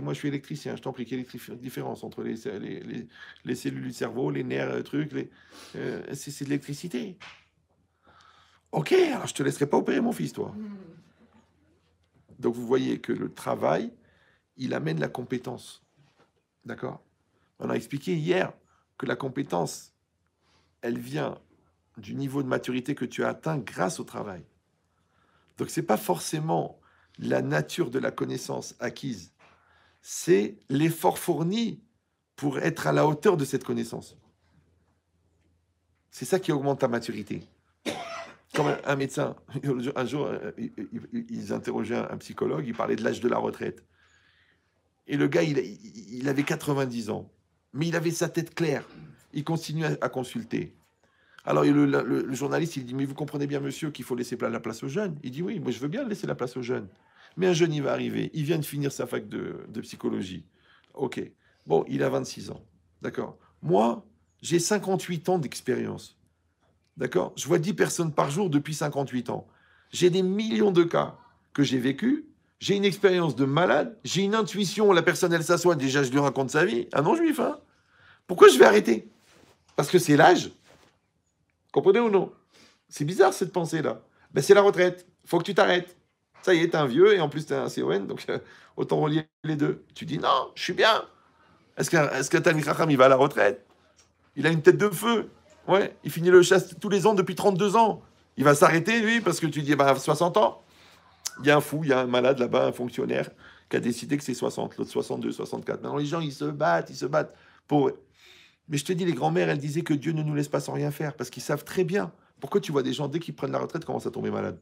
S1: Moi, je suis électricien, je t'en prie, quelle est la différence entre les cellules du cerveau, les nerfs, les trucs, c'est de l'électricité. Ok, alors je te laisserai pas opérer mon fils, toi. Donc, vous voyez que le travail, il amène la compétence. D'accord? On a expliqué hier que la compétence, elle vient du niveau de maturité que tu as atteint grâce au travail. Donc, c'est pas forcément la nature de la connaissance acquise, c'est l'effort fourni pour être à la hauteur de cette connaissance. C'est ça qui augmente ta maturité. Comme un médecin, un jour, ils interrogeaient un psychologue, il parlait de l'âge de la retraite. Et le gars, il avait 90 ans, mais il avait sa tête claire. Il continuait à consulter. Alors le journaliste, il dit, mais vous comprenez bien, monsieur, qu'il faut laisser la place aux jeunes? Il dit, oui, moi je veux bien laisser la place aux jeunes. Mais un jeune, il va arriver, il vient de finir sa fac de psychologie. Ok, bon, il a 26 ans, d'accord. Moi, J'ai 58 ans d'expérience. D'accord? Je vois 10 personnes par jour depuis 58 ans. J'ai des millions de cas que j'ai vécus. J'ai une expérience de malade. J'ai une intuition. La personne, elle s'assoit. Déjà, je lui raconte sa vie. Un non-juif, hein? Pourquoi je vais arrêter? Parce que c'est l'âge. Comprenez ou non? C'est bizarre, cette pensée-là. Ben, c'est la retraite. Faut que tu t'arrêtes. Ça y est, t'es un vieux et en plus, t'es un CON. Donc, autant relier les deux. Tu dis, non, je suis bien. Est-ce qu'un Talmid Chacham, il va à la retraite? Il a une tête de feu. Ouais, il finit le chasse tous les ans depuis 32 ans. Il va s'arrêter, lui, parce que tu dis, bah, 60 ans. Il y a un fou, il y a un malade là-bas, un fonctionnaire, qui a décidé que c'est 60, l'autre 62, 64. Maintenant, les gens, ils se battent pour... Mais je te dis, les grands-mères, elles disaient que Dieu ne nous laisse pas sans rien faire, parce qu'ils savent très bien. Pourquoi tu vois des gens, dès qu'ils prennent la retraite, commencent à tomber malades?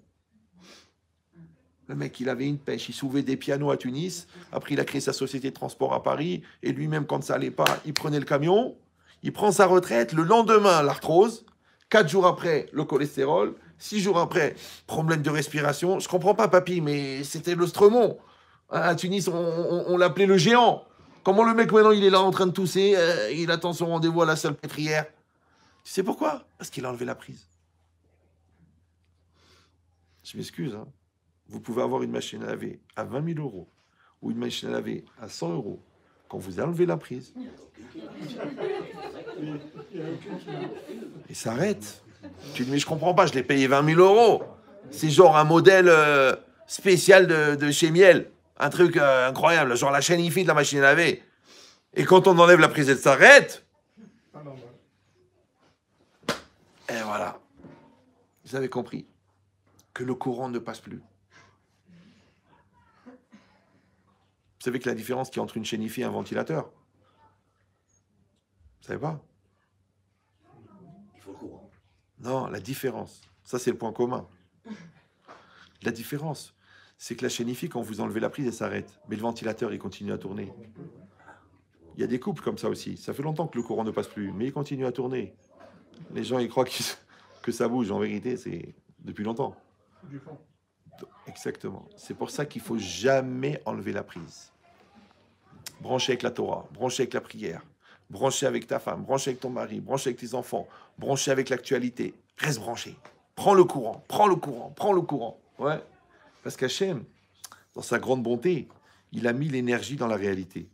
S1: Le mec, il avait une pêche, il soulevait des pianos à Tunis, après il a créé sa société de transport à Paris, et lui-même, quand ça allait pas, il prenait le camion, il prend sa retraite, le lendemain, l'arthrose, 4 jours après, le cholestérol, 6 jours après, problème de respiration. Je comprends pas, papy, mais c'était le Stremont. À Tunis, on l'appelait le géant. Comment le mec, maintenant, il est là en train de tousser, il attend son rendez-vous à la salle pétrière. Tu sais pourquoi? Parce qu'il a enlevé la prise. Je m'excuse, hein. Vous pouvez avoir une machine à laver à 20 000 euros ou une machine à laver à 100 euros. Quand vous enlevez la prise, il s'arrête. Tu dis, mais je comprends pas, je l'ai payé 20 000 euros. C'est genre un modèle spécial de chez Miel. Un truc incroyable, genre la chaîne IFI de la machine à laver. Et quand on enlève la prise, elle s'arrête. Et voilà. Vous avez compris que le courant ne passe plus. Vous savez que la différence qu'il y a entre une chaîne IFI et un ventilateur? Vous savez pas?
S5: Il faut le courant.
S1: Non, la différence. Ça, c'est le point commun. La différence, c'est que la chaîne IFI, quand vous enlevez la prise, elle s'arrête. Mais le ventilateur, il continue à tourner. Il y a des couples comme ça aussi. Ça fait longtemps que le courant ne passe plus, mais il continue à tourner. Les gens, ils croient que ça bouge. En vérité, c'est depuis longtemps. Exactement. C'est pour ça qu'il ne faut jamais enlever la prise. Brancher avec la Torah, brancher avec la prière, brancher avec ta femme, brancher avec ton mari, brancher avec tes enfants, brancher avec l'actualité. Reste branché. Prends le courant, prends le courant, prends le courant. Ouais. Parce qu'Hachem, dans sa grande bonté, il a mis l'énergie dans la réalité.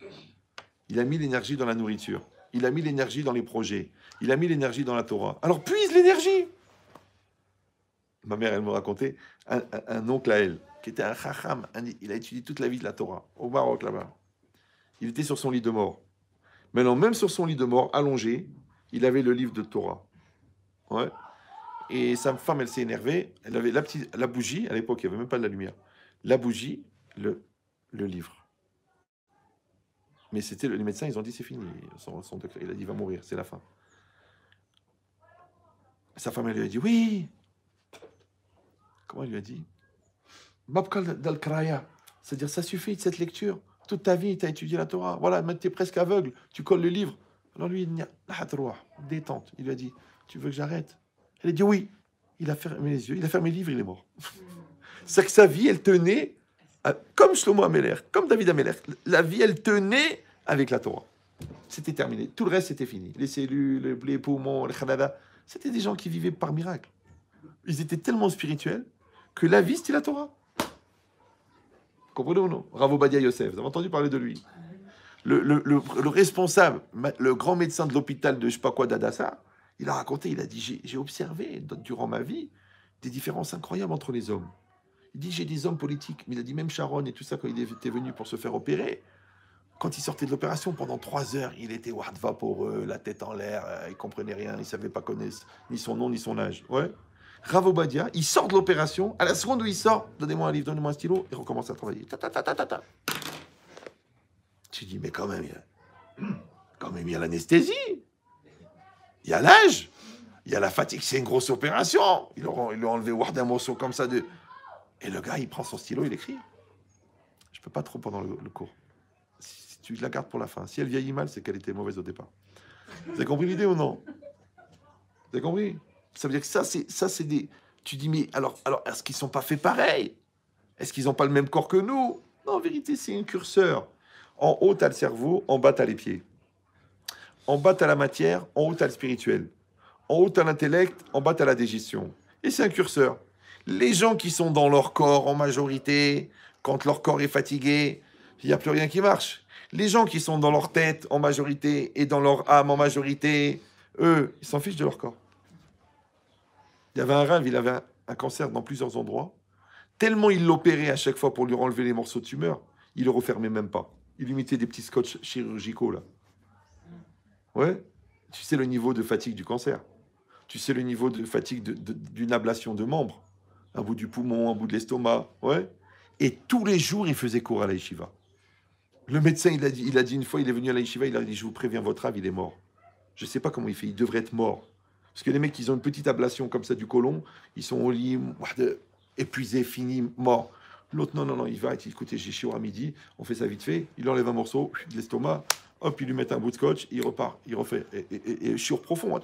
S1: Il a mis l'énergie dans la nourriture. Il a mis l'énergie dans les projets. Il a mis l'énergie dans la Torah. Alors puise l'énergie. Ma mère, elle me racontait un oncle à elle, qui était un chacham. Il a étudié toute la vie de la Torah, au Maroc là-bas. Il était sur son lit de mort. Maintenant, même sur son lit de mort, allongé, il avait le livre de Torah. Ouais. Et sa femme, elle s'est énervée. Elle avait la bougie, à l'époque, il n'y avait même pas de la lumière. La bougie, le livre. Mais c'était les médecins, ils ont dit c'est fini. Il a dit il va mourir, c'est la fin. Sa femme, elle lui a dit oui. Comment elle lui a dit? Babkal dal-Kraya. C'est-à-dire, ça suffit de cette lecture. Toute ta vie, tu as étudié la Torah. Voilà, maintenant tu es presque aveugle. Tu colles le livre. Alors lui, détente. Il lui a dit, tu veux que j'arrête? Elle a dit oui. Il a fermé les yeux. Il a fermé le livre, il est mort. C'est que sa vie, elle tenait, comme Shlomo Ameler, comme David Ameler. La vie, elle tenait avec la Torah. C'était terminé. Tout le reste, c'était fini. Les cellules, les poumons, les khanada. C'était des gens qui vivaient par miracle. Ils étaient tellement spirituels que la vie, c'était la Torah. Comprenez ou non? Rav Ovadia Yosef, vous avez entendu parler de lui? Le responsable, le grand médecin de l'hôpital de je sais pas quoi d'Adassa, il a raconté, il a dit, j'ai observé durant ma vie des différences incroyables entre les hommes. Il dit, j'ai des hommes politiques, mais il a dit même Sharon et tout ça, quand il était venu pour se faire opérer, quand il sortait de l'opération, pendant 3 heures, il était vaporeux, la tête en l'air, il comprenait rien, il savait pas connaître ni son nom, ni son âge. Ouais. Rav Ovadia, il sort de l'opération, à la seconde où il sort, donnez-moi un livre, donnez-moi un stylo, et recommence à travailler. Tu dis, mais quand même, il y a l'anesthésie, il y a l'âge, il y a la fatigue, c'est une grosse opération. Ils lui ont enlevé un morceau comme ça de... Et le gars, il prend son stylo, il écrit. Je peux pas trop pendant le cours. Si tu la gardes pour la fin. Si elle vieillit mal, c'est qu'elle était mauvaise au départ. Vous avez compris l'idée ou non? Vous avez compris? Ça veut dire que ça, c'est des... Tu dis, mais alors est-ce qu'ils ne sont pas faits pareil? Est-ce qu'ils n'ont pas le même corps que nous? Non, en vérité, c'est un curseur. En haut, tu as le cerveau, en bas, tu as les pieds. En bas, tu as la matière, en haut, tu as le spirituel. En haut, tu as l'intellect, en bas, tu as la digestion. Et c'est un curseur. Les gens qui sont dans leur corps en majorité, quand leur corps est fatigué, il n'y a plus rien qui marche. Les gens qui sont dans leur tête en majorité et dans leur âme en majorité, eux, ils s'en fichent de leur corps. Il y avait un rave, il avait un cancer dans plusieurs endroits. Tellement il l'opérait à chaque fois pour lui enlever les morceaux de tumeur, il le refermait même pas. Il lui mettait des petits scotch chirurgicaux, là. Ouais. Tu sais le niveau de fatigue du cancer. Tu sais le niveau de fatigue d'une ablation de membres. Un bout du poumon, un bout de l'estomac. Ouais. Et tous les jours, il faisait cours à la yeshiva. Le médecin, il a dit une fois, il est venu à la yeshiva, il a dit, je vous préviens, votre rave, il est mort. Je ne sais pas comment il fait, il devrait être mort. Parce que les mecs, ils ont une petite ablation comme ça du côlon, ils sont au lit, épuisés, finis, morts. L'autre, non, il va, écoutez, j'ai chaud à midi, on fait ça vite fait, il enlève un morceau de l'estomac, hop, il lui met un bout de scotch, il repart, il refait. Et chiur profond,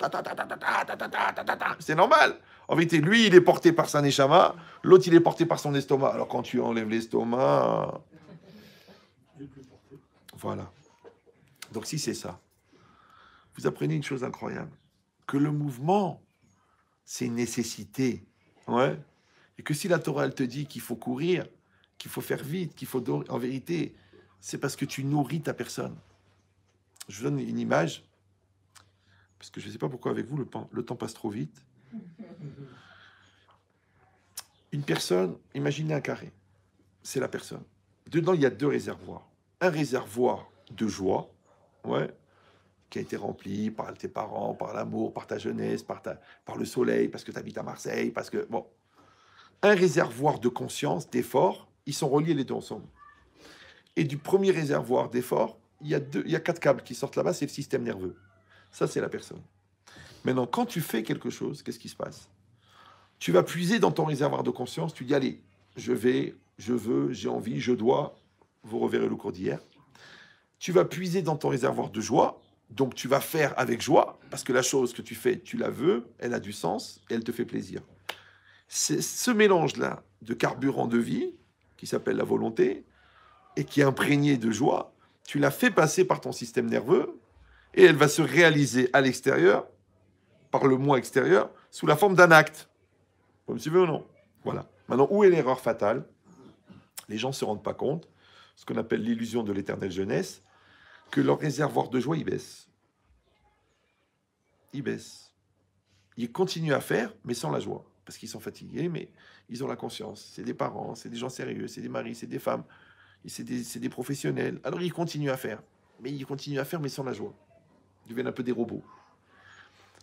S1: c'est normal. En vérité, lui, il est porté par sa neshama, l'autre, il est porté par son estomac. Alors quand tu enlèves l'estomac... Voilà. Donc si c'est ça, vous apprenez une chose incroyable, que le mouvement, c'est une nécessité. Ouais. Et que si la Torah, elle te dit qu'il faut courir, qu'il faut faire vite, qu'il faut... En vérité, c'est parce que tu nourris ta personne. Je vous donne une image, parce que je ne sais pas pourquoi avec vous, le temps passe trop vite. Une personne, imaginez un carré. C'est la personne. Dedans, il y a deux réservoirs. Un réservoir de joie, ouais, qui a été rempli par tes parents, par l'amour, par ta jeunesse, par le soleil, parce que tu habites à Marseille, parce que... Bon. Un réservoir de conscience, d'effort, ils sont reliés les deux ensemble. Et du premier réservoir d'effort, il y a 4 câbles qui sortent là-bas, c'est le système nerveux. Ça, c'est la personne. Maintenant, quand tu fais quelque chose, qu'est-ce qui se passe? Tu vas puiser dans ton réservoir de conscience, tu dis, allez, je vais, je veux, j'ai envie, je dois. Vous reverrez le cours d'hier. Tu vas puiser dans ton réservoir de joie, donc tu vas faire avec joie, parce que la chose que tu fais, tu la veux, elle a du sens, et elle te fait plaisir. C'est ce mélange-là de carburant de vie, qui s'appelle la volonté, et qui est imprégné de joie, tu l'as fait passer par ton système nerveux, et elle va se réaliser à l'extérieur, par le moi extérieur, sous la forme d'un acte. Vous me suivez ou non? Voilà. Maintenant, où est l'erreur fatale? Les gens ne se rendent pas compte, ce qu'on appelle l'illusion de l'éternelle jeunesse, que leur réservoir de joie, il baisse. Il baisse. Ils continuent à faire, mais sans la joie. Parce qu'ils sont fatigués, mais ils ont la conscience. C'est des parents, c'est des gens sérieux, c'est des maris, c'est des femmes, c'est des professionnels. Alors ils continuent à faire. Mais ils continuent à faire, mais sans la joie. Ils deviennent un peu des robots.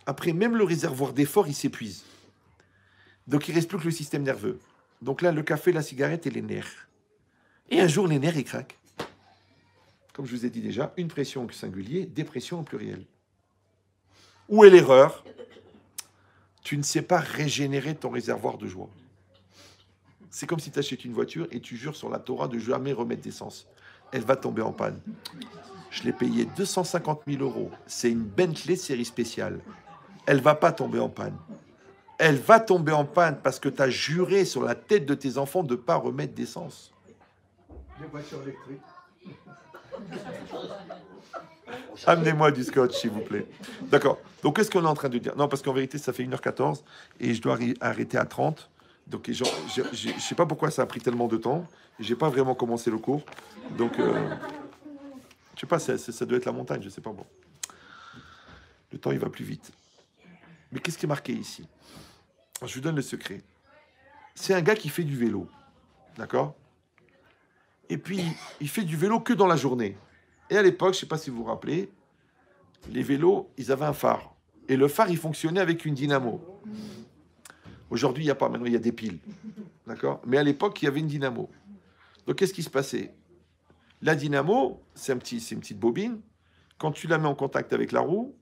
S1: Après, même le réservoir d'effort, il s'épuise. Donc il ne reste plus que le système nerveux. Donc là, le café, la cigarette et les nerfs. Et un jour, les nerfs, ils craquent. Comme je vous ai dit déjà, une pression au singulier, dépression au pluriel. Où est l'erreur? Tu ne sais pas régénérer ton réservoir de joie. C'est comme si tu achètes une voiture et tu jures sur la Torah de jamais remettre d'essence. Elle va tomber en panne. Je l'ai payé 250 000 €. C'est une Bentley série spéciale. Elle ne va pas tomber en panne. Elle va tomber en panne parce que tu as juré sur la tête de tes enfants de ne pas remettre d'essence.
S4: Des voitures électriques.
S1: Amenez-moi du scotch, s'il vous plaît. D'accord. Donc, qu'est-ce qu'on est en train de dire? Non, parce qu'en vérité, ça fait 1h14 et je dois arrêter à 30. Donc, je ne sais pas pourquoi ça a pris tellement de temps. Je n'ai pas vraiment commencé le cours. Donc, je ne sais pas, ça doit être la montagne, je ne sais pas. Bon. Le temps, il va plus vite. Mais qu'est-ce qui est marqué ici? Je vous donne le secret. C'est un gars qui fait du vélo. D'accord? Et puis, il fait du vélo que dans la journée. Et à l'époque, je ne sais pas si vous vous rappelez, les vélos, ils avaient un phare. Et le phare, il fonctionnait avec une dynamo. Aujourd'hui, il n'y a pas. Maintenant, il y a des piles. D'accord? Mais à l'époque, il y avait une dynamo. Donc, qu'est-ce qui se passait? La dynamo, c'est une petite bobine. Quand tu la mets en contact avec la roue,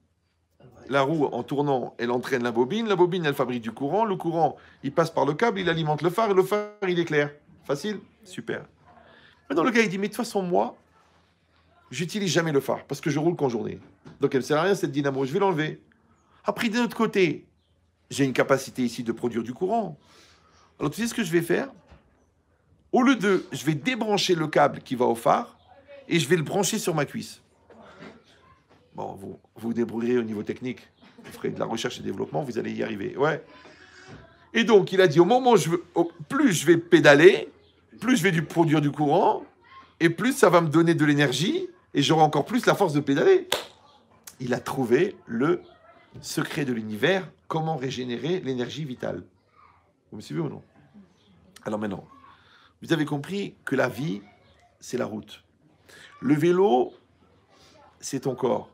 S1: en tournant, elle entraîne la bobine. La bobine, elle fabrique du courant. Le courant, il passe par le câble, il alimente le phare. Et le phare, il éclaire. Facile? Super. Maintenant, le gars, il dit, mais de toute façon, moi, j'utilise jamais le phare parce que je roule qu'en journée. Donc, elle ne sert à rien, cette dynamo. Je vais l'enlever. Après, d'un autre côté, j'ai une capacité ici de produire du courant. Alors, tu sais ce que je vais faire? Au lieu de... Je vais débrancher le câble qui va au phare et je vais le brancher sur ma cuisse. Bon, vous vous débrouillerez au niveau technique. Vous ferez de la recherche et développement, vous allez y arriver. Ouais. Et donc, il a dit, au moment où plus je vais pédaler, plus je vais produire du courant, et plus ça va me donner de l'énergie, et j'aurai encore plus la force de pédaler. Il a trouvé le secret de l'univers, comment régénérer l'énergie vitale. Vous me suivez ou non? Alors maintenant, vous avez compris que la vie, c'est la route. Le vélo, c'est ton corps.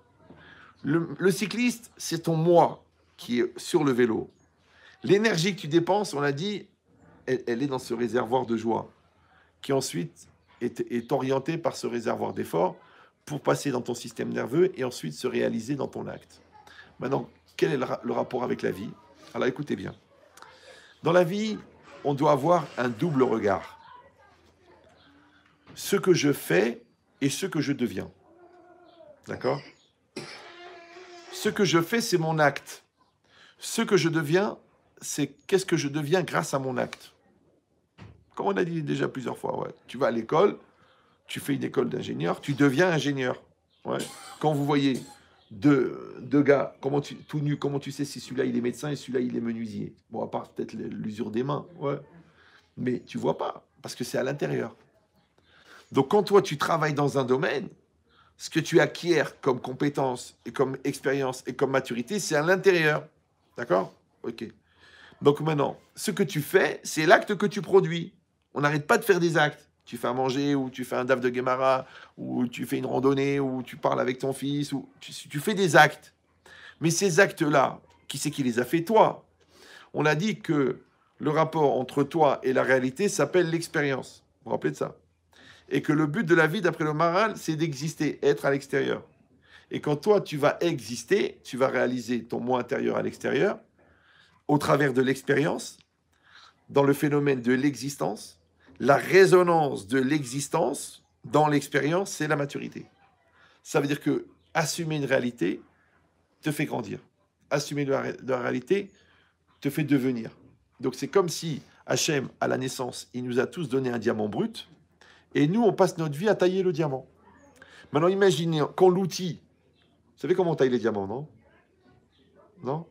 S1: Le cycliste, c'est ton moi qui est sur le vélo. L'énergie que tu dépenses, on l'a dit, elle est dans ce réservoir de joie, qui ensuite est orientée par ce réservoir d'effort pour passer dans ton système nerveux et ensuite se réaliser dans ton acte. Maintenant, quel est le rapport avec la vie? Alors écoutez bien. Dans la vie, on doit avoir un double regard. Ce que je fais et ce que je deviens. D'accord? Ce que je fais, c'est mon acte. Ce que je deviens, c'est qu'est-ce que je deviens grâce à mon acte. Comme on a dit déjà plusieurs fois, ouais. Tu vas à l'école, tu fais une école d'ingénieur, tu deviens ingénieur. Ouais. Quand vous voyez deux gars, tout nus, comment tu sais si celui-là il est médecin et celui-là il est menuisier? Bon, à part peut-être l'usure des mains, ouais. Mais tu vois pas, parce que c'est à l'intérieur. Donc quand toi tu travailles dans un domaine, ce que tu acquiers comme compétence et comme expérience et comme maturité, c'est à l'intérieur. D'accord? Ok. Donc maintenant, ce que tu fais, c'est l'acte que tu produis. On n'arrête pas de faire des actes. Tu fais à manger, ou tu fais un daf de Guémara, ou tu fais une randonnée, ou tu parles avec ton fils, ou tu fais des actes. Mais ces actes-là, qui c'est qui les a fait? Toi. On a dit que le rapport entre toi et la réalité s'appelle l'expérience. Vous vous rappelez de ça? Et que le but de la vie, d'après le Maharal, c'est d'exister, être à l'extérieur. Et quand toi, tu vas exister, tu vas réaliser ton moi intérieur à l'extérieur, au travers de l'expérience, dans le phénomène de l'existence. La résonance de l'existence dans l'expérience, c'est la maturité. Ça veut dire que assumer une réalité te fait grandir. Assumer la réalité te fait devenir. Donc c'est comme si Hachem, à la naissance, il nous a tous donné un diamant brut, et nous, on passe notre vie à tailler le diamant. Maintenant, imaginez, quand l'outil... Vous savez comment on taille les diamants, non? Non?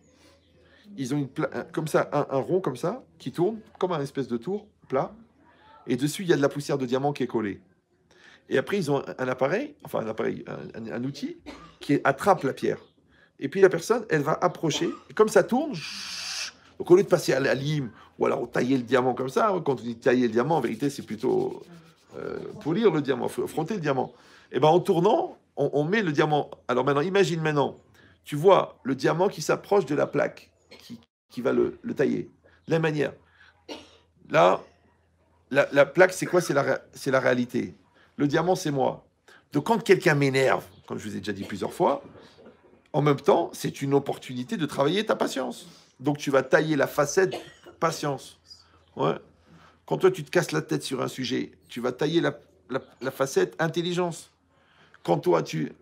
S1: Ils ont comme ça, un rond comme ça, qui tourne, comme un espèce de tour plat, et dessus, il y a de la poussière de diamant qui est collée. Et après, ils ont un appareil, enfin un outil, qui attrape la pierre. Et puis la personne, elle va approcher, et comme ça tourne, donc au lieu de passer à la lime, ou alors tailler le diamant comme ça, quand on dit tailler le diamant, en vérité, c'est plutôt polir le diamant, frotter le diamant. Et ben en tournant, on met le diamant. Alors maintenant, imagine maintenant, tu vois le diamant qui s'approche de la plaque, qui va le tailler. De la même manière. Là, la plaque, c'est quoi? C'est la réalité. Le diamant, c'est moi. Donc quand quelqu'un m'énerve, comme je vous ai déjà dit plusieurs fois, en même temps, c'est une opportunité de travailler ta patience. Donc tu vas tailler la facette patience. Ouais. Quand toi, tu te casses la tête sur un sujet, tu vas tailler la facette intelligence. Quand toi, tu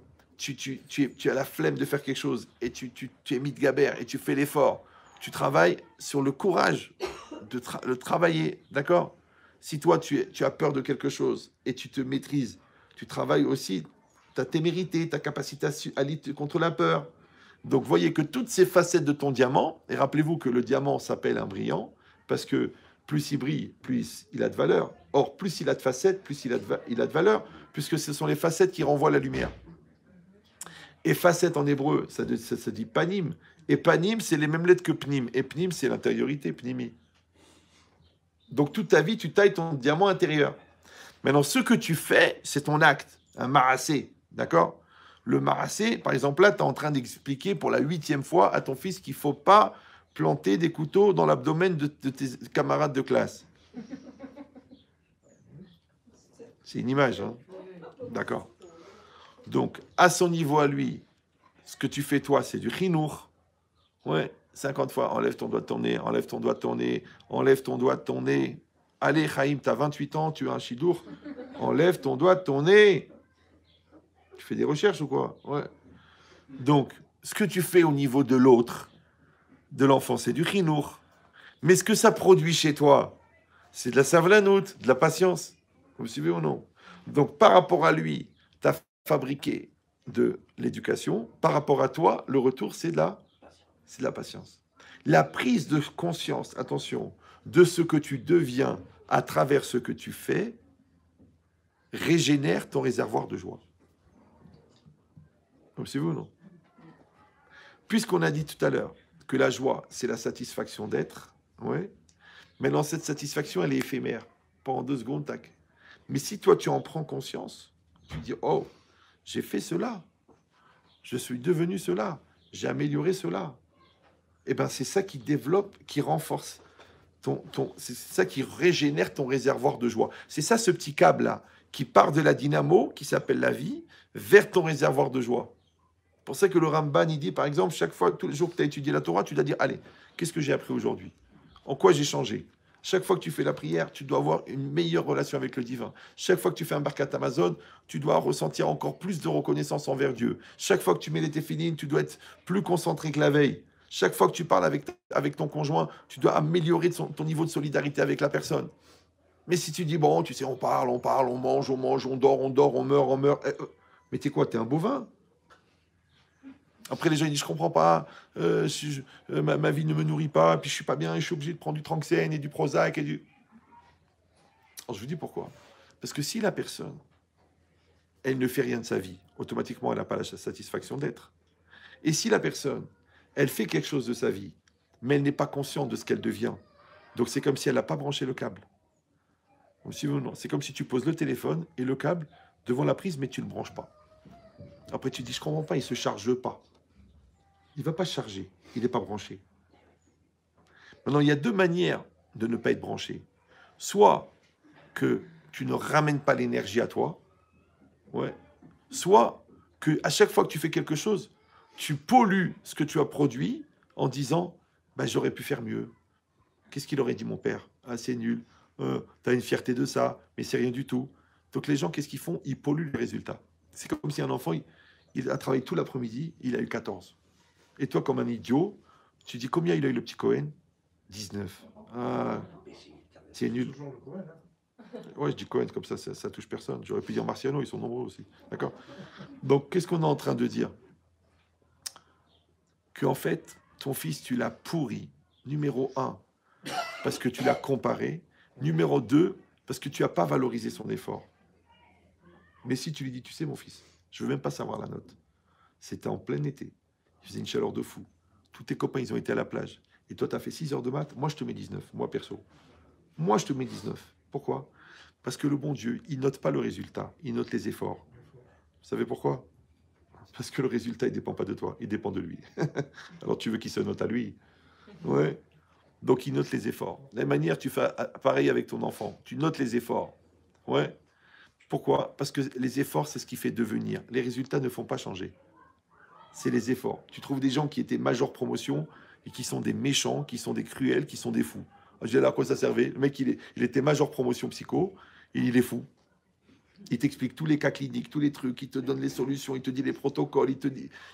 S1: as la flemme de faire quelque chose et tu es mis de gabère et tu fais l'effort, tu travailles sur le courage de le travailler, d'accord? Si toi, tu as peur de quelque chose et tu te maîtrises, tu travailles aussi ta témérité, ta capacité à lutter contre la peur. Donc, voyez que toutes ces facettes de ton diamant, et rappelez-vous que le diamant s'appelle un brillant, parce que plus il brille, plus il a de valeur. Or, plus il a de facettes, plus il a de valeur, puisque ce sont les facettes qui renvoient la lumière. Et facette en hébreu, ça dit panim. Et panim, c'est les mêmes lettres que pnim. Et pnim, c'est l'intériorité, pnimi. Donc, toute ta vie, tu tailles ton diamant intérieur. Maintenant, ce que tu fais, c'est ton acte, un marassé, d'accord? Le marassé, par exemple, là, tu es en train d'expliquer pour la 8e fois à ton fils qu'il ne faut pas planter des couteaux dans l'abdomen de tes camarades de classe. C'est une image, hein? D'accord. Donc, à son niveau à lui, ce que tu fais, toi, c'est du chinour. Ouais, 50 fois, enlève ton doigt de ton nez, enlève ton doigt de ton nez, enlève ton doigt de ton nez. Allez, Chaim, tu as 28 ans, tu as un chidour, enlève ton doigt de ton nez. Tu fais des recherches ou quoi? Ouais. Donc, ce que tu fais au niveau de l'autre, de l'enfant, c'est du chinour. Mais ce que ça produit chez toi, c'est de la savlanout, de la patience. Vous me suivez ou non? Donc, par rapport à lui, tu as fabriqué de l'éducation. Par rapport à toi, le retour, c'est de la patience. La prise de conscience, attention, de ce que tu deviens à travers ce que tu fais, régénère ton réservoir de joie. C'est vous, non? Puisqu'on a dit tout à l'heure que la joie, c'est la satisfaction d'être, ouais. Maintenant, cette satisfaction, elle est éphémère. Pendant 2 secondes, tac. Mais si toi, tu en prends conscience, tu dis, oh, j'ai fait cela, je suis devenu cela, j'ai amélioré cela. Eh bien, c'est ça qui développe, qui renforce c'est ça qui régénère ton réservoir de joie. C'est ça, ce petit câble-là, qui part de la dynamo, qui s'appelle la vie, vers ton réservoir de joie. C'est pour ça que le Ramban, il dit, par exemple, chaque fois, tous les jours que tu as étudié la Torah, tu dois dire, allez, qu'est-ce que j'ai appris aujourd'hui? En quoi j'ai changé? Chaque fois que tu fais la prière, tu dois avoir une meilleure relation avec le divin. Chaque fois que tu fais un Birkat Amazon, tu dois ressentir encore plus de reconnaissance envers Dieu. Chaque fois que tu mets les téphilines, tu dois être plus concentré que la veille. Chaque fois que tu parles avec ton conjoint, tu dois améliorer ton niveau de solidarité avec la personne. Mais si tu dis, bon, tu sais, on parle, on mange, on dort, on meurt. Mais t'es quoi? T'es un bovin? Après, les gens ils disent, je comprends pas, ma vie ne me nourrit pas, puis je suis pas bien, et je suis obligé de prendre du Tranxène et du Prozac et du... Alors, je vous dis pourquoi. Parce que si la personne, elle ne fait rien de sa vie, automatiquement, elle n'a pas la satisfaction d'être. Et si la personne, elle fait quelque chose de sa vie, mais elle n'est pas consciente de ce qu'elle devient, donc c'est comme si elle n'a pas branché le câble. C'est comme si tu poses le téléphone et le câble devant la prise, mais tu ne le branches pas. Après, tu dis, je comprends pas, il ne se charge pas. Il ne va pas charger, il n'est pas branché. Maintenant, il y a 2 manières de ne pas être branché. Soit que tu ne ramènes pas l'énergie à toi, ouais. Soit que à chaque fois que tu fais quelque chose, tu pollues ce que tu as produit en disant, bah, j'aurais pu faire mieux. Qu'est-ce qu'il aurait dit mon père? Ah, c'est nul, tu as une fierté de ça, mais c'est rien du tout. Donc les gens, qu'est-ce qu'ils font? Ils polluent les résultats. C'est comme si un enfant, il a travaillé tout l'après-midi, il a eu 14. Et toi, comme un idiot, tu dis combien il a eu le petit Cohen? 19. Ah, c'est nul. Ouais, je dis Cohen, comme ça touche personne. J'aurais pu dire Marciano, ils sont nombreux aussi. D'accord? Donc, qu'est-ce qu'on est en train de dire? Qu'en fait, ton fils, tu l'as pourri. Numéro 1, parce que tu l'as comparé. Numéro 2, parce que tu n'as pas valorisé son effort. Mais si tu lui dis, tu sais, mon fils, je ne veux même pas savoir la note. C'était en plein été. Il faisait une chaleur de fou. Tous tes copains, ils ont été à la plage. Et toi, tu as fait 6 heures de maths. Moi, je te mets 19. Moi, perso. Moi, je te mets 19. Pourquoi? Parce que le bon Dieu, il note pas le résultat. Il note les efforts. Vous savez pourquoi? Parce que le résultat, il ne dépend pas de toi. Il dépend de lui. Alors, tu veux qu'il se note à lui? Ouais. Donc, il note les efforts. De la même manière, tu fais pareil avec ton enfant. Tu notes les efforts. Ouais. Pourquoi? Parce que les efforts, c'est ce qui fait devenir. Les résultats ne font pas changer. C'est les efforts. Tu trouves des gens qui étaient major promotion et qui sont des méchants, qui sont des cruels, qui sont des fous. Je dis, alors à quoi ça servait? Le mec, il était major promotion psycho et il est fou. Il t'explique tous les cas cliniques, tous les trucs, il te donne les solutions, il te dit les protocoles,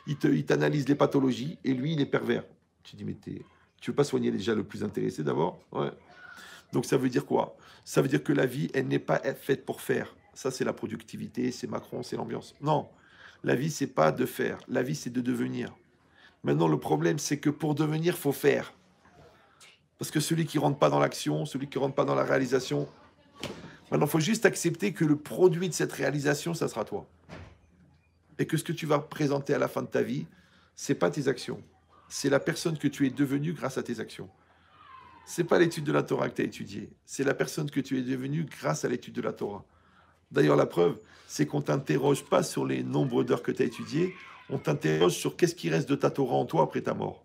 S1: il t'analyse les pathologies et lui, il est pervers. Tu dis, mais tu veux pas soigner déjà le plus intéressé d'abord? Ouais. Donc ça veut dire quoi? Ça veut dire que la vie, elle n'est pas faite pour faire. Ça, c'est la productivité, c'est Macron, c'est l'ambiance. Non. La vie, c'est pas de faire. La vie, c'est de devenir. Maintenant, le problème, c'est que pour devenir, il faut faire. Parce que celui qui ne rentre pas dans l'action, celui qui ne rentre pas dans la réalisation, maintenant, il faut juste accepter que le produit de cette réalisation, ça sera toi. Et que ce que tu vas présenter à la fin de ta vie, ce n'est pas tes actions. C'est la personne que tu es devenue grâce à tes actions. Ce n'est pas l'étude de la Torah que tu as étudiée. C'est la personne que tu es devenue grâce à l'étude de la Torah. D'ailleurs, la preuve, c'est qu'on ne t'interroge pas sur les nombres d'heures que tu as étudiées, on t'interroge sur qu'est-ce qui reste de ta Torah en toi après ta mort.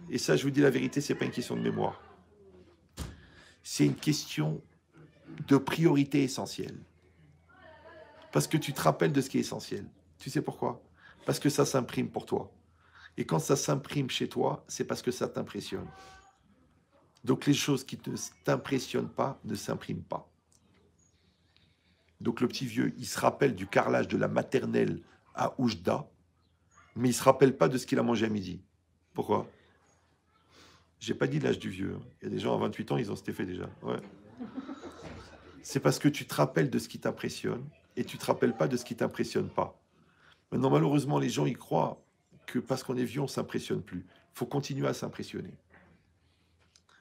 S1: Et ça, je vous dis la vérité, ce n'est pas une question de mémoire. C'est une question de priorité essentielle. Parce que tu te rappelles de ce qui est essentiel. Tu sais pourquoi? Parce que ça s'imprime pour toi. Et quand ça s'imprime chez toi, c'est parce que ça t'impressionne. Donc les choses qui ne t'impressionnent pas ne s'impriment pas. Donc le petit vieux, il se rappelle du carrelage de la maternelle à Oujda, mais il ne se rappelle pas de ce qu'il a mangé à midi. Pourquoi? J'ai pas dit l'âge du vieux. Il y a des gens à 28 ans, ils ont cet effet déjà. Ouais. C'est parce que tu te rappelles de ce qui t'impressionne et tu ne te rappelles pas de ce qui ne t'impressionne pas. Maintenant, malheureusement, les gens, ils croient que parce qu'on est vieux, on ne s'impressionne plus. Il faut continuer à s'impressionner.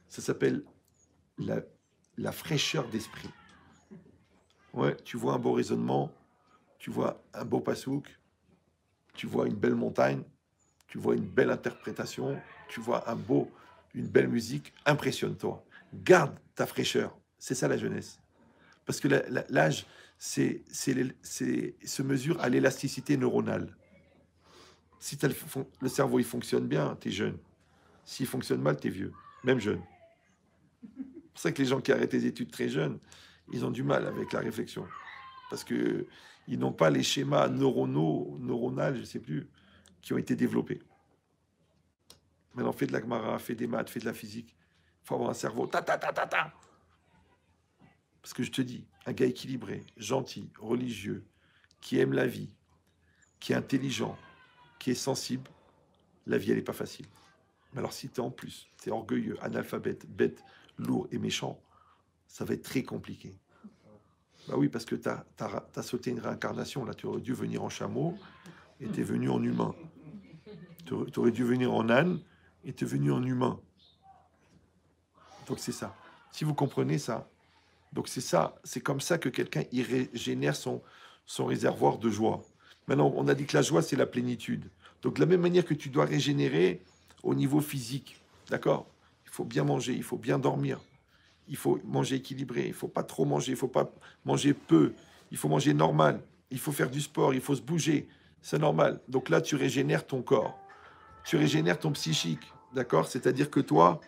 S1: Ça s'appelle la fraîcheur d'esprit. Ouais, tu vois un beau raisonnement, tu vois un beau passouk, tu vois une belle montagne, tu vois une belle interprétation, tu vois une belle musique, impressionne-toi. Garde ta fraîcheur. C'est ça la jeunesse. Parce que l'âge, se mesure à l'élasticité neuronale. Si le cerveau il fonctionne bien, tu es jeune. S'il fonctionne mal, tu es vieux, même jeune. C'est pour ça que les gens qui arrêtent les études très jeunes, ils ont du mal avec la réflexion. Parce qu'ils n'ont pas les schémas neuronaux, je ne sais plus, qui ont été développés. Maintenant, fais de la Gemara, fais des maths, fais de la physique. Il faut avoir un cerveau. Ta. Parce que je te dis, un gars équilibré, gentil, religieux, qui aime la vie, qui est intelligent, qui est sensible, la vie, elle n'est pas facile. Mais alors, si tu es en plus, tu es orgueilleux, analphabète, bête, lourd et méchant, ça va être très compliqué. Bah oui, parce que tu as sauté une réincarnation. Là, tu aurais dû venir en chameau et tu es venu en humain. Tu aurais dû venir en âne et tu es venu en humain. Donc, c'est ça. Si vous comprenez ça, donc c'est ça, c'est comme ça que quelqu'un il régénère son réservoir de joie. Maintenant, on a dit que la joie, c'est la plénitude. Donc, de la même manière que tu dois régénérer au niveau physique, d'accord? Il faut bien manger, il faut bien dormir, il faut manger équilibré, il ne faut pas trop manger, il ne faut pas manger peu, il faut manger normal, il faut faire du sport, il faut se bouger, c'est normal. Donc là, tu régénères ton corps, tu régénères ton psychique, d'accord? C'est-à-dire que toi,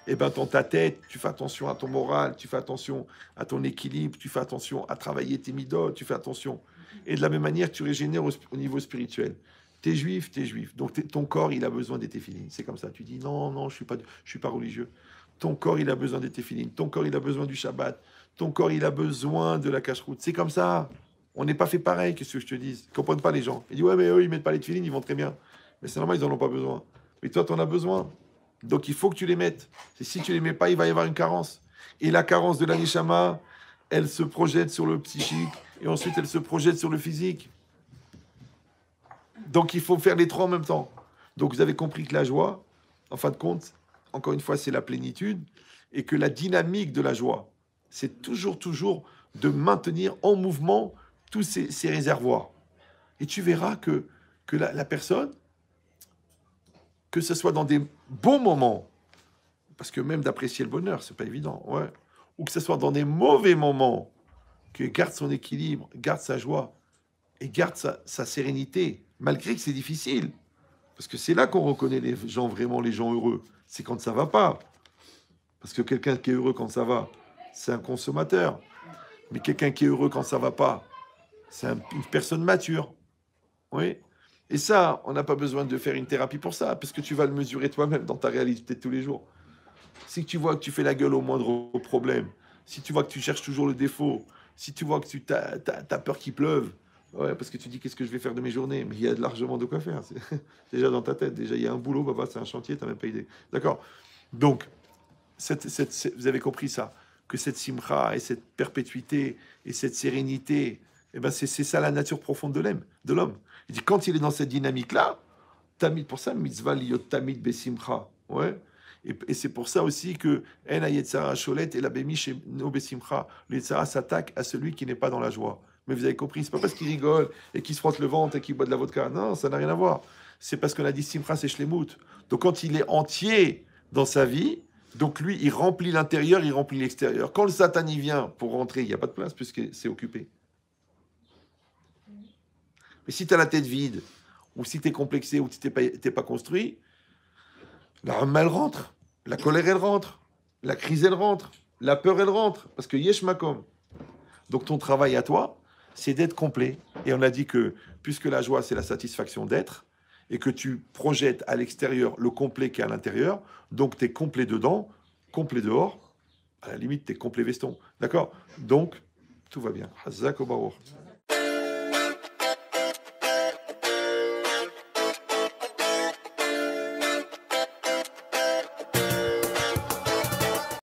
S1: eh ben, dans ta tête, tu fais attention à ton moral, tu fais attention à ton équilibre, tu fais attention à travailler tes midotes, tu fais attention. Et de la même manière, tu régénères au niveau spirituel. T'es juif. Donc ton corps, il a besoin des téphilines. C'est comme ça. Tu dis non, je suis pas religieux. Ton corps, il a besoin des téphilines. Ton corps, il a besoin du Shabbat. Ton corps, il a besoin de la cache-route. C'est comme ça. On n'est pas fait pareil, qu'est-ce que je te dis. Ils ne comprennent pas les gens. Ils disent ouais, mais eux, ils mettent pas les téphilines, ils vont très bien. Mais c'est normal, ils n'en ont pas besoin. Mais toi, tu en as besoin. Donc, il faut que tu les mettes. Et si tu les mets pas, il va y avoir une carence. Et la carence de l'anishama, elle se projette sur le psychique et ensuite elle se projette sur le physique. Donc, il faut faire les trois en même temps. Donc, vous avez compris que la joie, en fin de compte, encore une fois, c'est la plénitude et que la dynamique de la joie, c'est toujours de maintenir en mouvement tous ces réservoirs. Et tu verras que la personne, que ce soit dans des bons moments, parce que même d'apprécier le bonheur, c'est pas évident, ouais, ou que ce soit dans des mauvais moments, qu'il garde son équilibre, garde sa joie et garde sa sérénité, malgré que c'est difficile. Parce que c'est là qu'on reconnaît les gens heureux. C'est quand ça va pas. Parce que quelqu'un qui est heureux quand ça va, c'est un consommateur. Mais quelqu'un qui est heureux quand ça va pas, c'est une personne mature. Oui. Et ça, on n'a pas besoin de faire une thérapie pour ça, parce que tu vas le mesurer toi-même dans ta réalité de tous les jours. Si tu vois que tu fais la gueule au moindre problème, si tu vois que tu cherches toujours le défaut, si tu vois que tu as peur qu'il pleuve, ouais, parce que tu dis qu'est-ce que je vais faire de mes journées, mais il y a largement de quoi faire. C'est déjà dans ta tête, déjà il y a un boulot, bah, c'est un chantier, tu n'as même pas idée. D'accord? Donc, vous avez compris ça, que cette simcha et cette perpétuité et cette sérénité, eh ben c'est ça la nature profonde de l'homme. Il dit, quand il est dans cette dynamique-là, tamid, pour ça, mitzvah liyot tamid besimcha. Ouais. Et c'est pour ça aussi que en ayetzara sholet et la bemi chez no besimcha. L'yetzara s'attaque à celui qui n'est pas dans la joie. Mais vous avez compris, c'est pas parce qu'il rigole et qu'il se frotte le ventre et qu'il boit de la vodka. Non, ça n'a rien à voir. C'est parce qu'on a dit simcha, c'est shlemut. Donc quand il est entier dans sa vie, donc lui, il remplit l'intérieur, il remplit l'extérieur. Quand le Satan y vient pour rentrer, il n'y a pas de place puisque c'est occupé. Mais si tu as la tête vide, ou si tu es complexé, ou si tu n'es pas construit, la rame, elle rentre. La colère, elle rentre. La crise, elle rentre. La peur, elle rentre. Parce que yesh makom. Donc ton travail à toi, c'est d'être complet. Et on a dit que, puisque la joie, c'est la satisfaction d'être, et que tu projettes à l'extérieur le complet qui est à l'intérieur, donc tu es complet dedans, complet dehors, à la limite, tu es complet veston. D'accord? Donc, tout va bien. Hazak o baruch.